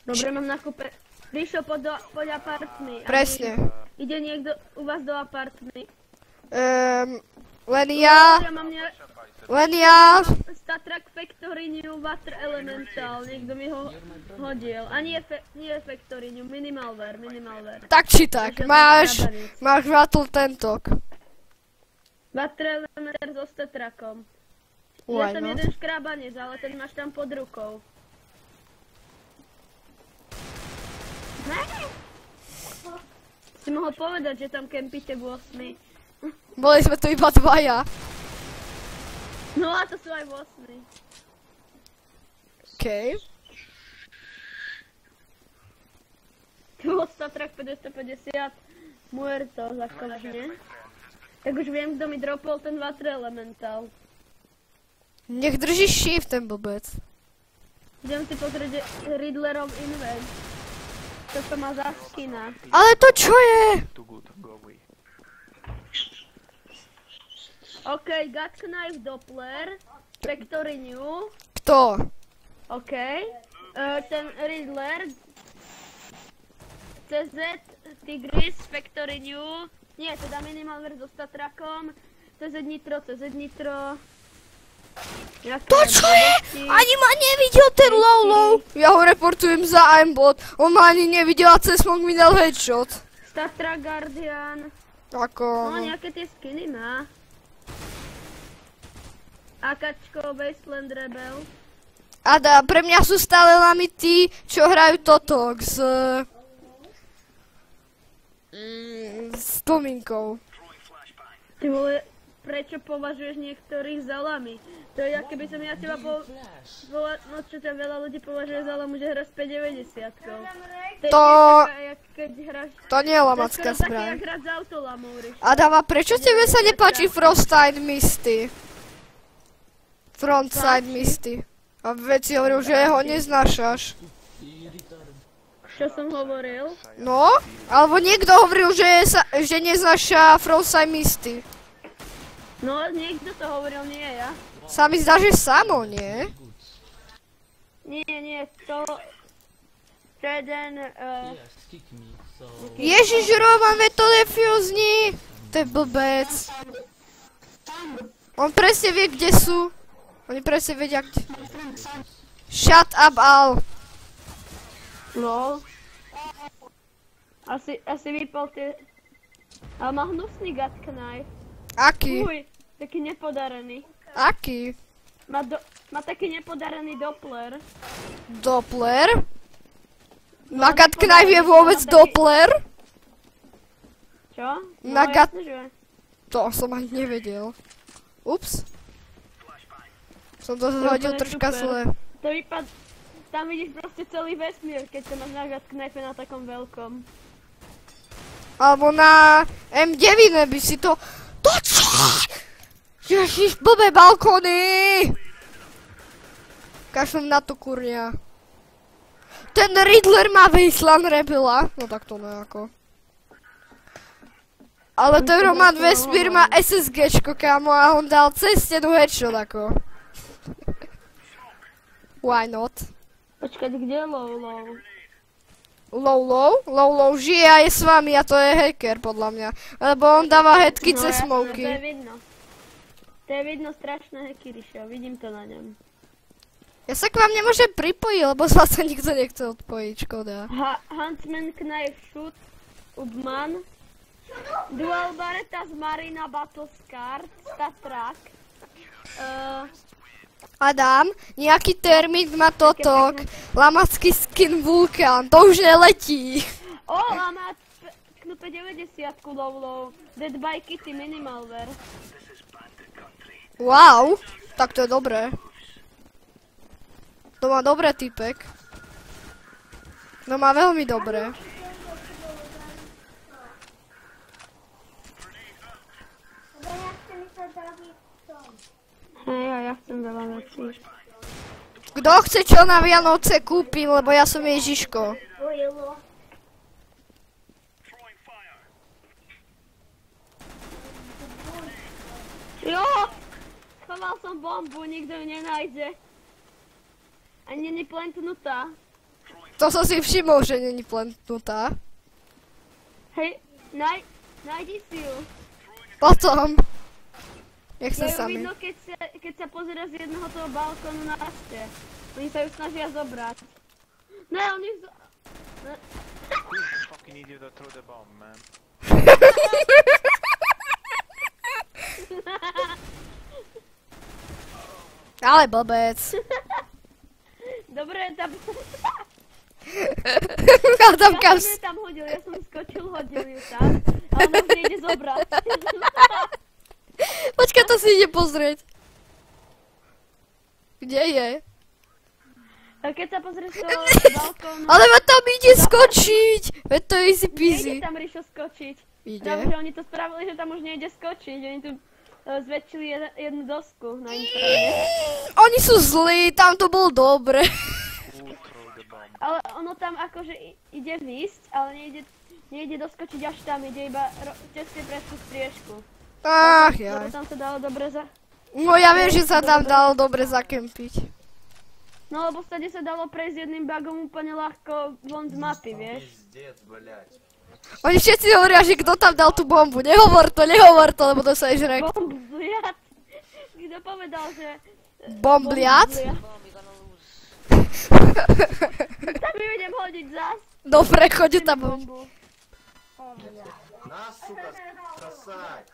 Dobre, mám na kúpe... Prišiel pod apartmi. Presne. Ide niekto u vás do apartmy. Len ja... Len ja... Statrak Factory New Water Elemental. Niekto mi ho hodil. A nie Factory New, Minimalware. Tak či tak, máš vatl tentok. Water Elemental so Statrakom. Why Ja som not? jeden škrábanec, ale ten máš tam pod rukou. Ne! Si mohol povedať, že tam kempíte v 8. Boli sme tu iba dvaja. No a to sú aj v 8. Okej. Tu Statrak 550 Muerto zakovažne. Tak už viem, kto mi dropol ten Water Elemental. Nech držíš shift ten blbec. Idem si pozrieť Riddlerov Invent. To sa má za skina. Ale to čo je? Too good, go away. OK, Gut Knife Doppler. Factory New. Kto? OK. Ten Riddler. CZ Tigris Factory New. Nie, teda Minimalware so Statrakom. CZ Nitro. To čo je? Ani ma nevidel ten Lolo. Ja ho reportujem za aimbot. On ma ani nevidel a cez smog mi dal headshot. Statrak Guardian. Ako... No, nejaké tie skiny má. Akačko Wasteland Rebel. A pre mňa sú stále lami tí, čo hrajú toto s Tominkou. Ty vole, prečo považuješ niektorých za lamy? To je, ako keby som ja teba no čo ťa veľa ľudí považuje za lamu, že hráš 590-kou. To... Keď hráš... To nie je To je lamacká skoro také, zbraň. jak hrať s autolamou, Riš. Adama, prečo tebe sa nepáči Frostide Misty? Frontside Misty. A veci hovoril, že ho neznášaš. Čo som hovoril? No, alebo niekto hovoril, že neznáša Frontside Misty. No, niekto to hovoril, nie ja. Sa mi zdá, že samo, nie? Nie, to je ten... Ježiš, Roman, veď to defúzni! To je blbec. On presne vie, kde sú. Oni presne vedia, kde... Shut up, Al. No. Asi vypal tie... Ale má hnusný Gut Knife. Aký? Uj, taký nepodarený. Aký? Má taký nepodarený Doppler. Doppler? Na Gut Knife je vôbec Doppler? Čo? Na No, Gut... jasne, že... To som ani nevedel. Ups. Som to zhodil Úplne troška super. zle. To vypad... Tam vidíš proste celý vesmír, keď sa máš na Gut Knife na takom veľkom. Alebo na M9 by si to... To čo? Ježiš, blbé balkóny! Kašlem na to, kurňa. Ten Riddler má Wasteland Rebela. No tak to nejako. Ale ten Roman Vesmír má SSGčko, kámo, a on dal cez stenu headshot, ako. Why not? Počkať, kde je Lolo? Lolo žije a je s vami a to je hacker, podľa mňa. Lebo on dáva headky cez jasne, smoky. To je vidno. To je vidno strašné hacky, Rišo, vidím to na ňom. Ja sa k vám nemôžem pripojiť, lebo z vás sa nikto nechce odpojiť, škoda. Huntsman Knife Shoot, Ubman, Dual Barretta z Marina Battle Scar, Statrak, Adam, nejaký termít má totok, lamacký skin Vulkán, to už neletí. O, má knú 590 Lolo, Dead by Kitty Minimalware. Wow, tak to je dobré. To má dobré typek. No má veľmi dobré. Hej, a ja chcem veľa vecí. Kto chce čo na Vianoce kúpim, lebo ja som Ježiško. Jo! Schoval som bombu, nikto ju nenájde. A není plentnutá. To som si všimol, že není plentnutá. Hej, nájdi si ju. Potom. Nech Je sa ju sami. vidno, keď sa pozera z jednoho toho balkónu na ste. Oni sa ju snažia zobrať. Ne, oni zo... Ne. Who's the fucking idiot that threw the bomb, man? Ale blbec. Dobre, tá... Adam kam... Ja som ju tam hodil, ja som skočil, hodil ju tam. A ona už nejde zobrať. Počkaj, to si ide pozrieť. Kde je? A keď sa pozrieš z toho balkónu... Ale veď tam ide skočiť! Veď to je easy peasy. Nejde tam Rišo skočiť. Ide. Práve, že oni to spravili, že tam už nejde skočiť. Oni tu zväčšili jednu dosku na interne. Oni sú zlí, tam to bolo dobre. Who threw the bomb? Ale ono tam akože ide výsť, ale nejde doskočiť až tam, ide iba tesne pred tú striežku. Ach, Lebo jaj. tam sa dalo dobre No ja viem, že sa tam dalo dobre zakempiť. No lebo stade sa dalo prejsť jedným bugom úplne ľahko von z mapy, vieš? Oni všetci hovoria, že kto tam dal tú bombu. Nehovor to, lebo dostaneš rek. Bombliat. Kto povedal, že... Bombliat? Tak mi idem hodiť zas. Dobre, choď tam. Bombu. Нас, сука, сосать.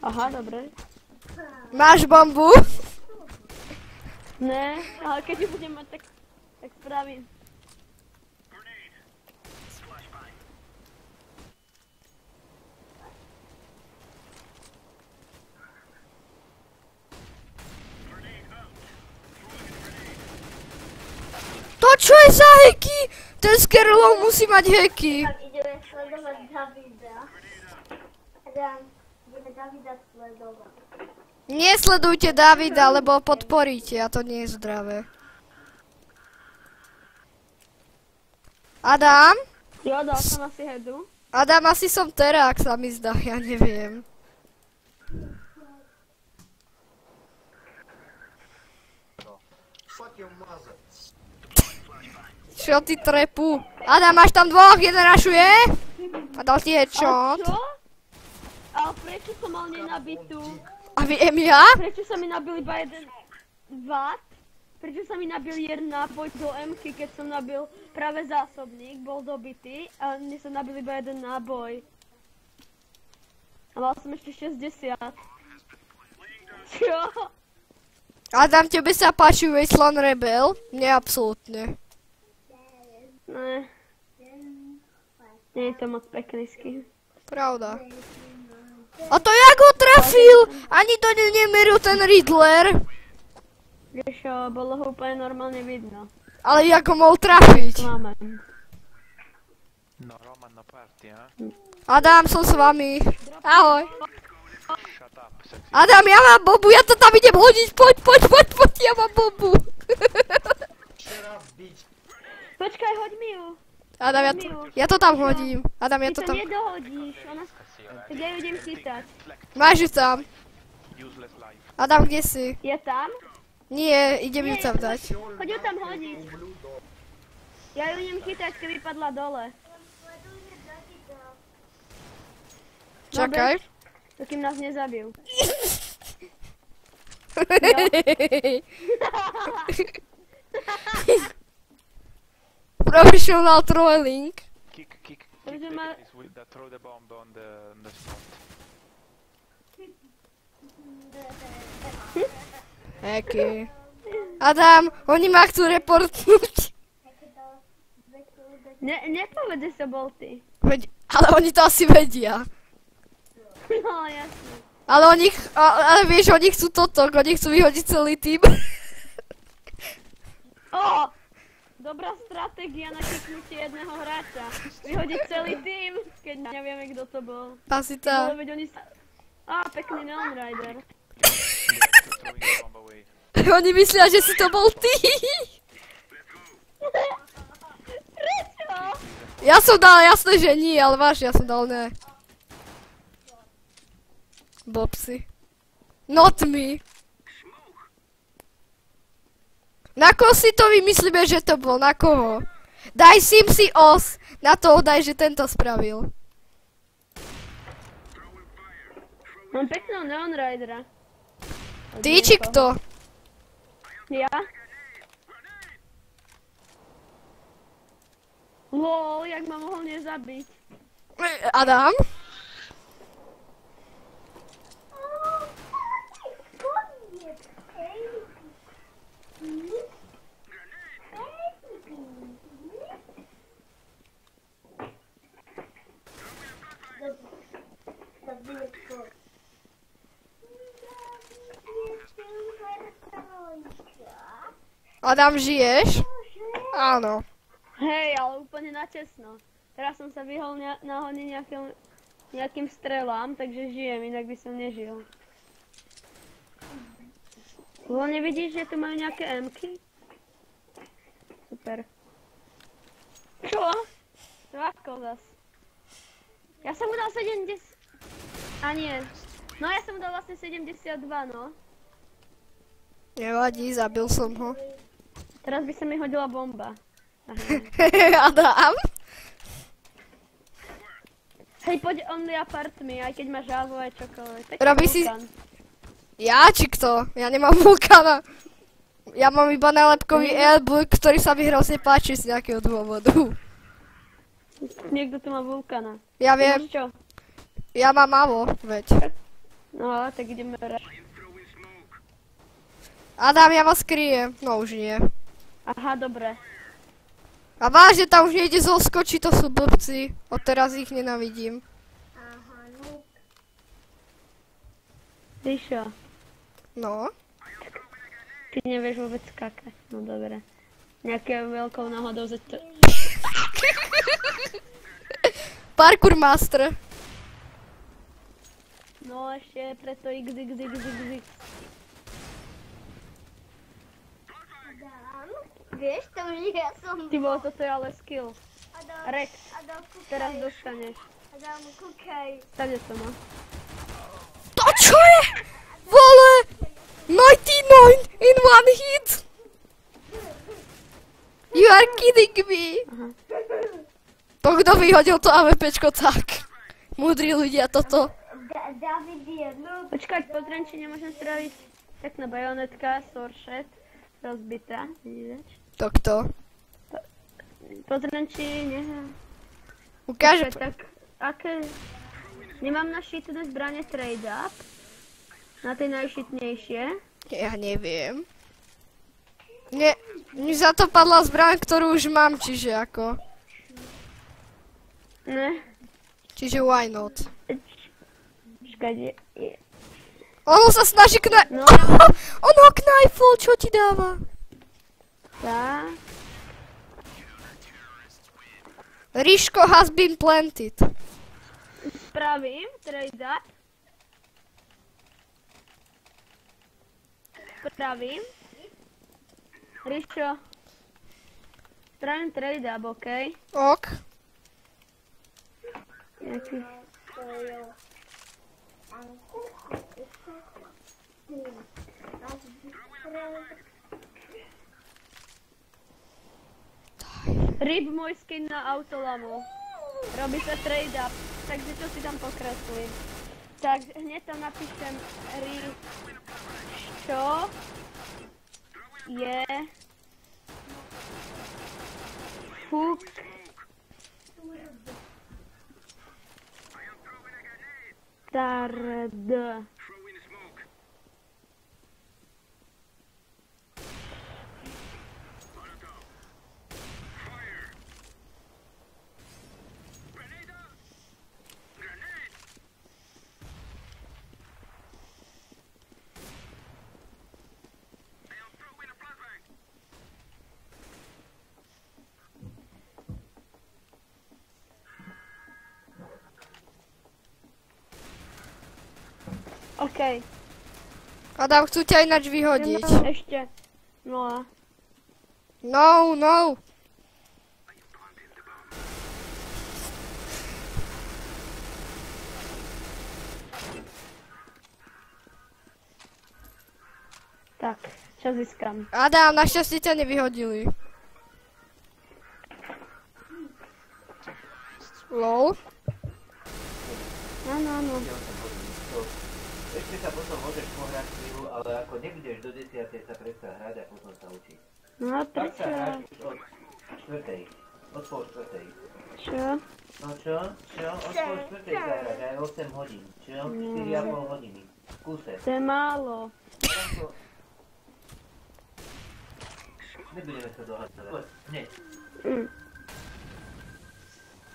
Aha, dobre. Máš bombu? Ne, ale keď ju budem mať, tak spravím. To čo je za heky? Ten Skerlov musí mať heky. Tak ideme sledovať Davida. Adam, ideme Davida sledovať. Nesledujte Davida, lebo podporíte a to nie je zdravé. Adam? Jo, dal som asi headu. Adam, asi som terák, sa mi zdá, ja neviem. Fuck your mother. Čo ty trepu? Adam, máš tam dvoch, jeden rašuje? A dal ti A headshot. čo? Ale prečo som mal nenabitú? A viem ja? Prečo sa mi nabil iba jeden watt? Prečo sa mi nabil jeden náboj do M-ky, keď som nabil práve zásobník, bol dobitý a mne sa nabil iba jeden náboj. A mal som ešte 60. Čo? Adam, tebe sa páči Wasteland Rebel? Mne absolútne. Ne. Nie je to moc pekný skin. Pravda. A to jak ho trafil? Ani to nemeril ten Riddler. Vieš, bolo ho úplne normálne vidno. Ale jak ho mohol trafiť? Máme. No, Roman, no party, huh? Adam, som s vami. Ahoj. Shut up, sexy. Adam, ja mám bombu, ja to tam idem hodiť. Poď, ja mám bombu. Shut up, bitch. Počkaj, hoď mi ju. Adam, ja to tam hodím. Adam, ja Ty to to tam... nedohodíš. Tak ja ju idem chytať. Máš ju tam. Useless life. Adam, kde si? Je tam? Nie, idem ju tam dať. Choď ju tam hodiť. Ja ju idem chytať, keď vypadla dole. Čakaj. To kým nás nezabijú. Professional trolling. Kick Takže the ma- guys with that throw the bomb on the spot. Heky. Adam, oni ma chcú reportnúť. Nepovede sa bol ty. Ale oni to asi vedia. No jasne. Ale ale vieš, oni chcú toto, oni chcú vyhodiť celý tým. Ó! Dobrá stratégia na kiknutie jedného hráča. Vyhodiť celý tým, keď nevieme, kto to bol. Asi Ale tá. veď oni sa... Á, pekný Neon Rider. Throwing the bomb away. Oni myslia, že si to bol ty. Prečo? Ja som dal jasné, že nie, ale váš, ja som dal ne. Bobsy. Not me. Na koho si to vymyslíme, že to bol? Na koho? Daj Simsi os. Na to daj, že tento spravil. Mám pekného Neon Ridera. Ty či kto? Ja? Lol, jak ma mohol nezabiť. Adam? Adam, žiješ? Áno. Hej, ale úplne na tesno. Teraz som sa vyhol náhodne nejakým strelám, takže žijem, inak by som nežil. Hlavne vidíš, že tu majú nejaké M-ky? Super. Čo? To ako zas? Ja som mu dal 70... A nie. No ja som mu dal vlastne 72, no. Nevadí, zabil som ho. Teraz by sa mi hodila bomba. Adam? Hej, poď only apartmy, aj keď máš žávu aj čokoľvek. Taký Robí si- vulkán. Ja či kto? Ja nemám vulkána. Ja mám iba nálepkový airbook, ktorý sa mi hrozne páči z nejakého dôvodu. Niekto tu má vulkána. Ja Ty viem, máš čo? ja mám malo, veď. No, tak ideme hrať. Adam, ja vás kryjem. No už nie. Aha, dobre. A vážne, tam už nejde zoskočiť, to sú blbci. Odteraz ich nenavidím. Aha, no. Ríšo, No. ty nevieš vôbec skákať. No dobre. Nejaké veľkou náhodou za to... Parkour master. No ešte preto XXXXX. Adam, vieš to, že ja som... Ty bol, toto je ale skill. Adam, Rex, Adam, kúkaj. teraz dostaneš. Adam, kúkaj. Stane to, no. To čo je? Vole! 99 in one hit! You are kidding me! To kto vyhodil to AWPčko tak? Múdri ľudia toto. David je, no. Počkať, pozriem, či nemôžem spraviť pekná bajonetka, soršet, rozbitá. Vidíš? To kto? Pozriem, či Ukáže... tak, aké... Nemám na šitné zbranie trade up. Na tej najšitnejšie. Ja neviem. Mne za to padla zbraň, ktorú už mám, čiže ako... Ne. Čiže why not? Počkať, je. Ono sa snaží No. On ho knifol, čo ti dáva? Tak. Ríško has been planted. Spravím trade up. Spravím. Ríšo. Spravím trade up, okej? Ok. Nejaký... Rip môj skin na autolamu. Robí sa trade up. Takže čo si tam pokreslím? Tak hneď tam napíšem čo je fuk tard. OK. Adam, chcú ťa ináč vyhodiť. Ešte. No a. No, no. Tak, čo získam? Adam, našťastie ťa nevyhodili. Lol. Áno, áno. Ešte sa potom môžeš pohrať chvíľu, ale ako nebudeš do 10. sa prestá hrať a potom sa učí. No a Tak sa prečo? hráš už od 4. Od pol 4. Čo? No čo? Čo? Od pol 4. sa hrať aj 8 hodín. Čo? 4,5 hodiny. V kuse. To je málo. Tamto... Nebudeme sa dohadovať. Poď, hneď.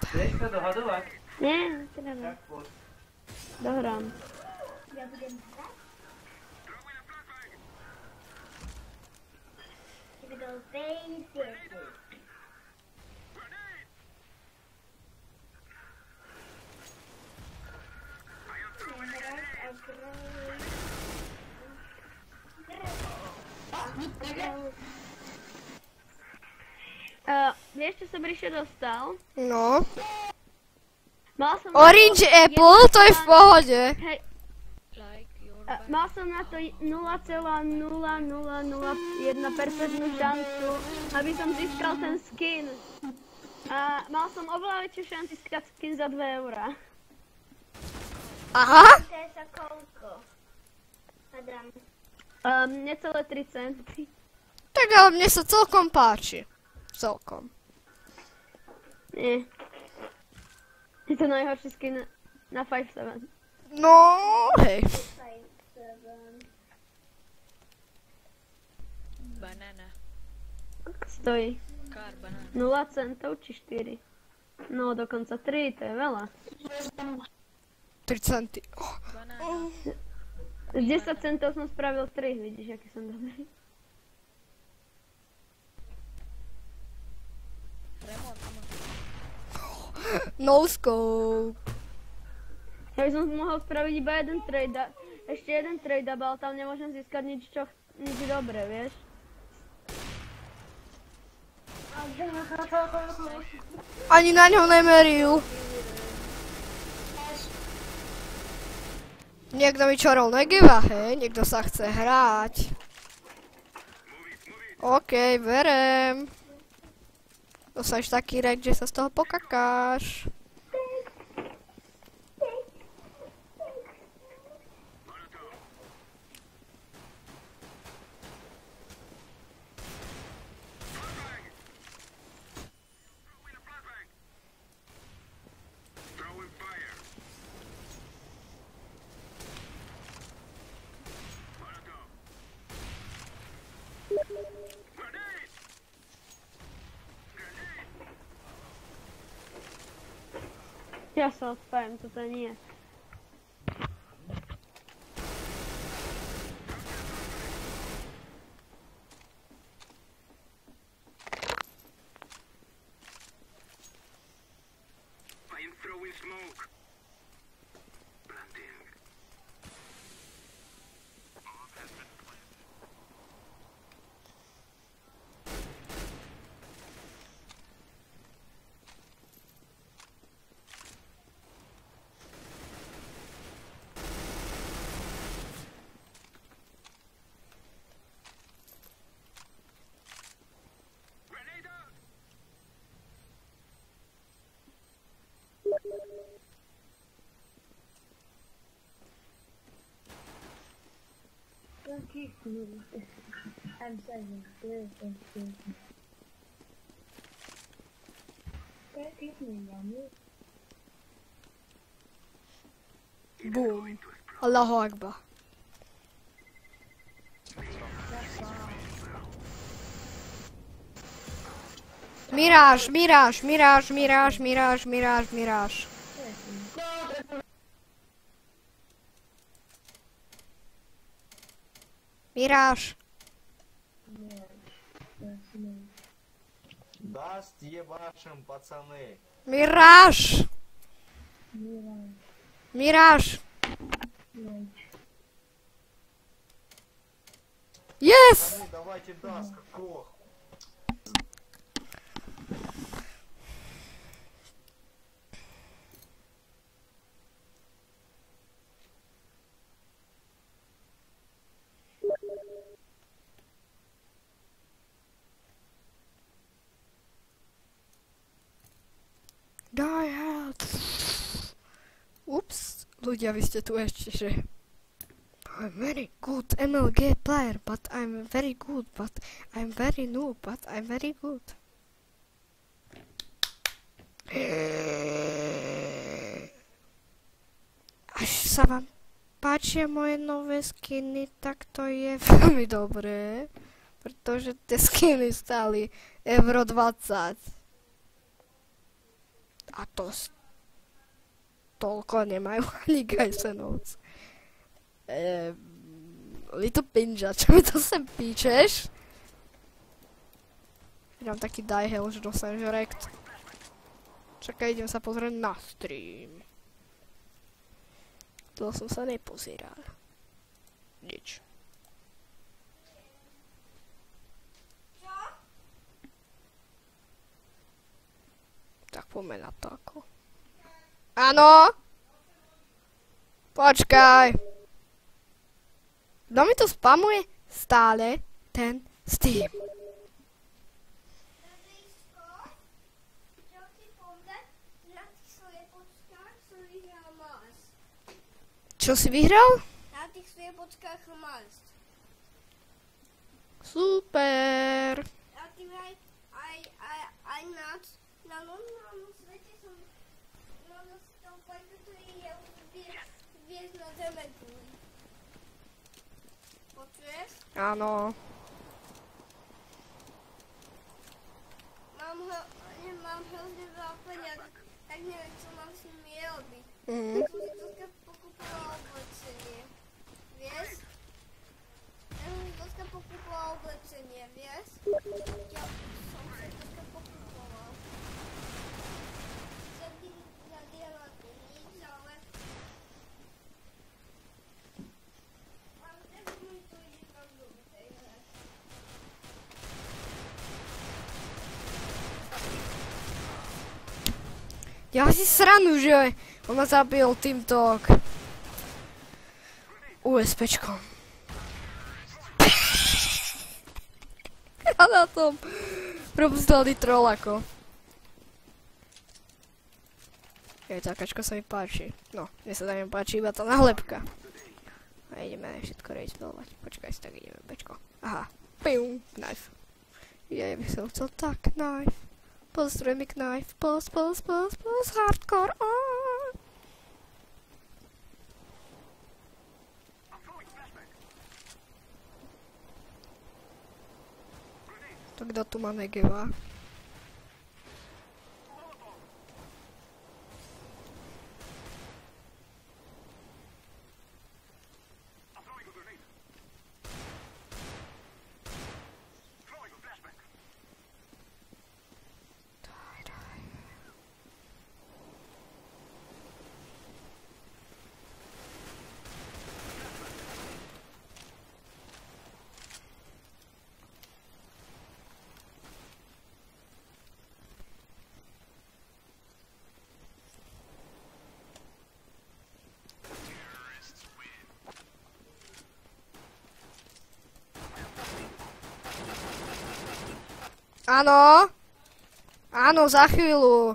Chceš sa dohadovať? Nie, netreba. Tak poď. Dohrám. Little baby. Vieš, čo som Ríšo dostal? No. Mal som Orange Apple, to je v pohode. Hej, mal som na to 0,0001% šancu, aby som získal ten skin. A mal som oveľa väčšiu šancu získať skin za 2 eurá. Aha. To je za koľko? Adam. Necelé 3 centy. Tak ale mne sa celkom páči. Celkom. Nie. Je to najhorší skin na 5-7. No, hej. 5-7. Banana. Koľko stojí? Car banana. 0 centov či 4? No, dokonca 3, to je veľa. 3 centy. Banana. Z 10 centov som spravil 3, vidíš, aký som dobrý. Remont. No scope. Ja by som mohol spraviť iba jeden trade, ešte jeden trade, ale tam nemôžem získať nič dobré, vieš? Ani na ňo nemeril. Niekto mi čorol negiva, hej? Niekto sa chce hrať. OK, berem. Dostaneš taký rek, že sa z toho pokakáš. Ja sa odpájem, toto nie. I'm saying this and this. Boom. Allahu Akbar. Miráž, miráž, miráž, miráž, miráž, miráž, miráž. Miráž. Даст ебашим, пацаны. Miráž. Miráž. Yes! Пацаны, давайте даст, как ох. Die hard. Ups, ľudia, vy ste tu ešte, že... I'm very good MLG player, but I'm very good, but I'm very noob, but I'm very good. Až sa vám páčia moje nové skiny, tak to je veľmi dobré, pretože tie skiny stáli euro 20. A to toľko nemajú ani Gajsenovci. Little Pinja, čo mi to sem píčeš? Dám taký die hell, že dostaneš rekt. Čakaj, idem sa pozrieť na stream. To som sa nepozeral. Nič. Tak poďme na to ako. Áno! Počkaj! Kto mi tu spamuje stále ten Steam? Čo si vyhral? Na tých sviepočkách máš. Super! A ty aj na normálnom svete som dostal pojďme, ktorý je vieš na zemetu. Počuješ? Áno. Mám hrozne veľa peniaz, tak neviem, čo mám s nimi robiť. Mhm. Tak som si troška pokúpala oblečenie, vieš? Ja som si troška pokúpala oblečenie, vieš? Ja som si troška pokúpala. Som ti nadiela tu nič, ale... Ale teraz mi tu ide tam do tej hre. Ja si sranu, že on ma zabil týmto USPčkom. A na tom probuzdelný troll ako. Takáčka sa mi páči. No, mne sa tam páči iba tá nálepka. A ideme všetko rejspelovať. Počkaj si, tak ideme bečko. Aha. Pium, knife. Ja by som chcel tak, knife. Pozdruj mi knife, plus, hardcore on. Tak kto tu má Negeva? Áno. Áno, za chvíľu.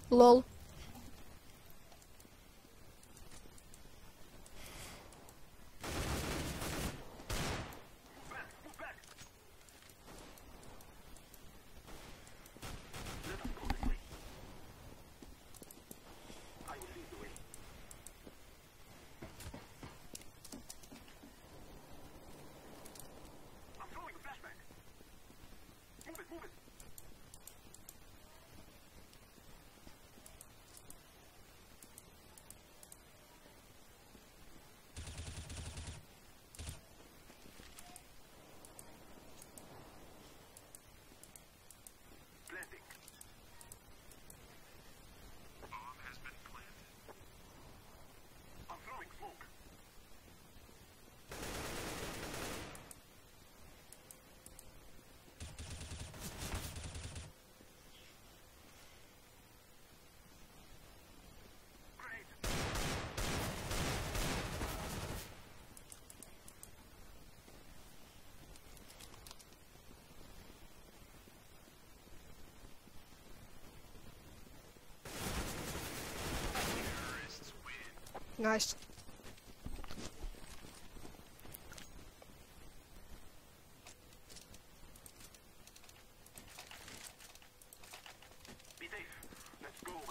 Lol. Nice. Be safe. Let's go.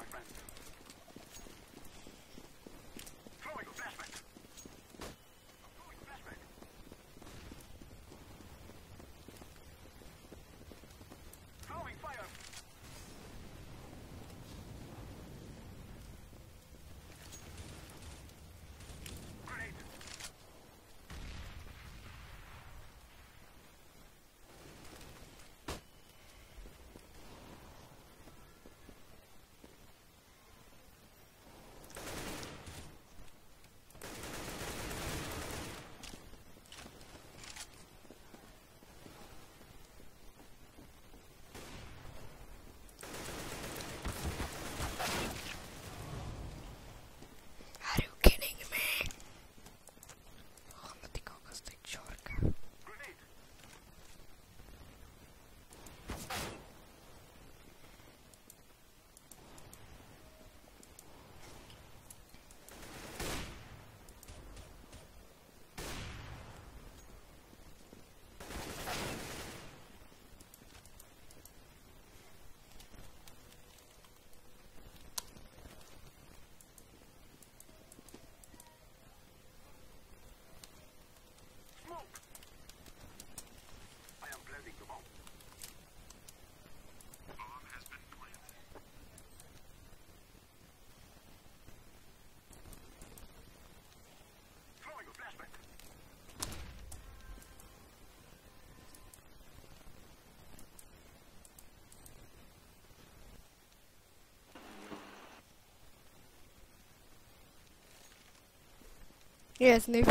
Nie, sniff.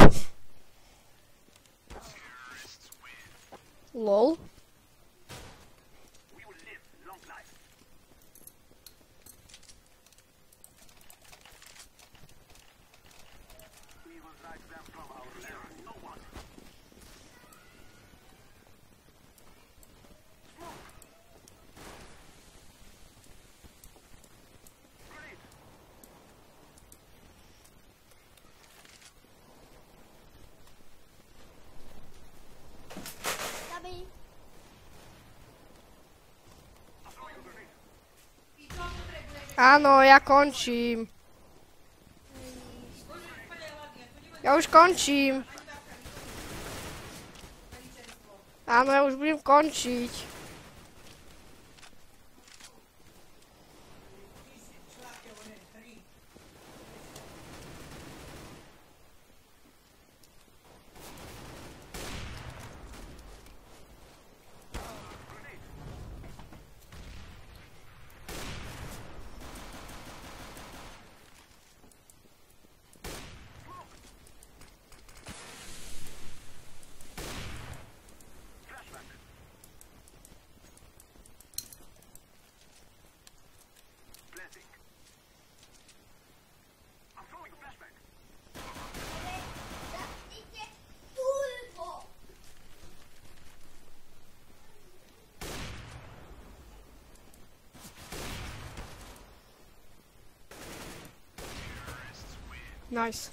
Lol. Zabij. Áno, ja končím. Ja už končím. Áno, ja už budem končiť. Zabijte turbo. Nice.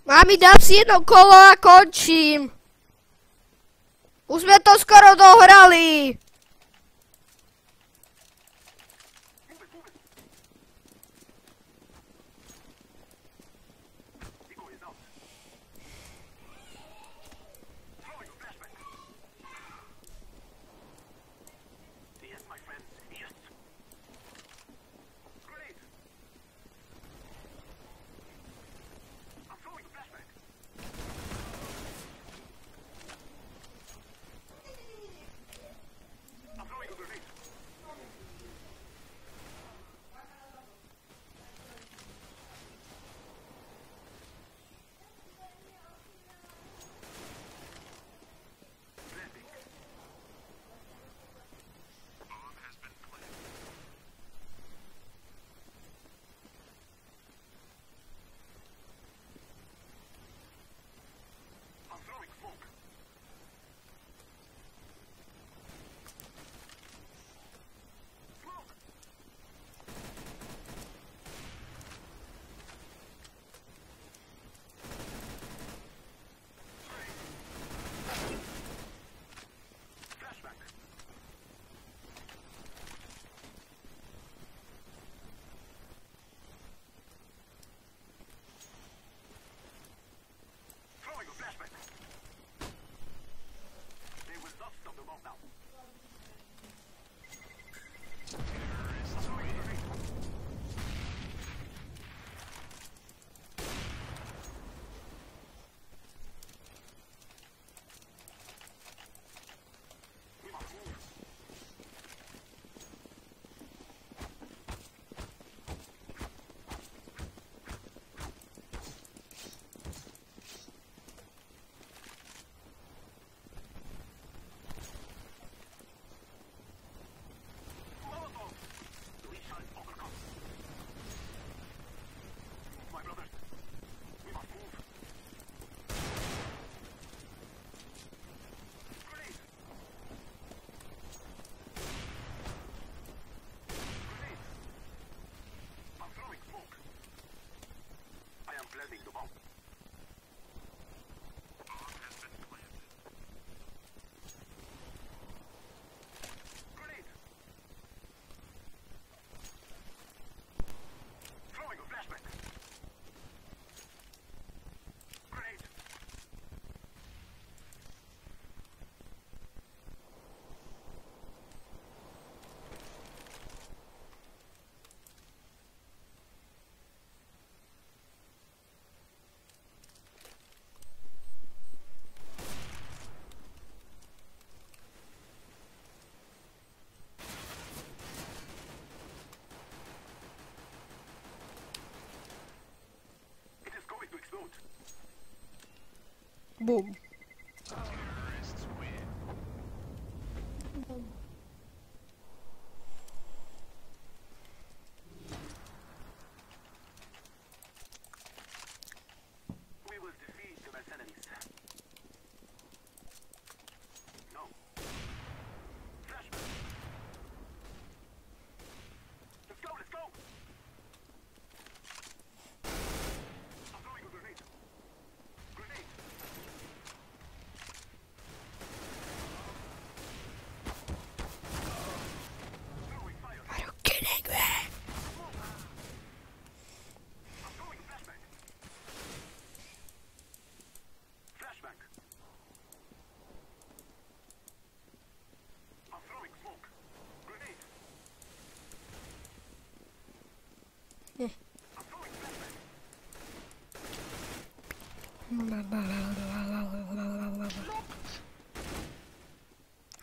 Mami, dám si jedno kolo a končím. Už sme to skoro dohrali. Bum. Are you kidding me?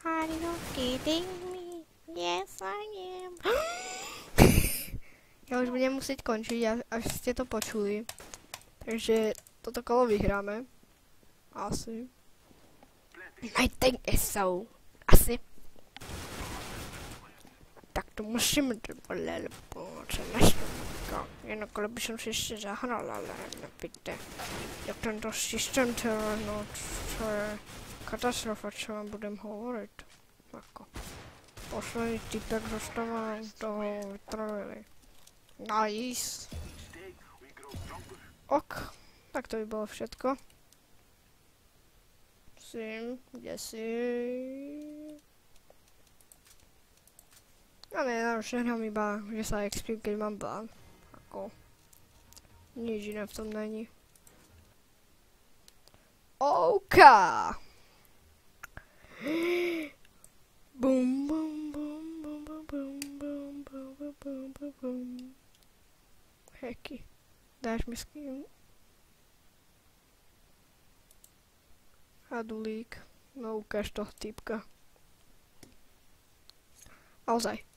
Are you kidding me? Yes, I am. Ja už budem musieť končiť, až ste to počuli. Takže toto kolo vyhráme. Asi. I think so. Asi. Tak to musíme dovolit, lebo se nešlo. Jinak ale by som si ještě zahral, ale nepíte. Jak tento systém no, to je katastrofa, co vám budem hovorit. Jako. Poslední týpek dostával toho vytrojili. Nice. Ok, tak to by bylo všetko. Kde si? Ale ja žehnám iba, že sa expím, keď mám ban. Ako. Nič iné v tom není. OK. Bum bum bum bum bum bum bum bum bum bum bum. Heky. Dáš mi skin? Hadulík. No ukáž toho typka. Naozaj.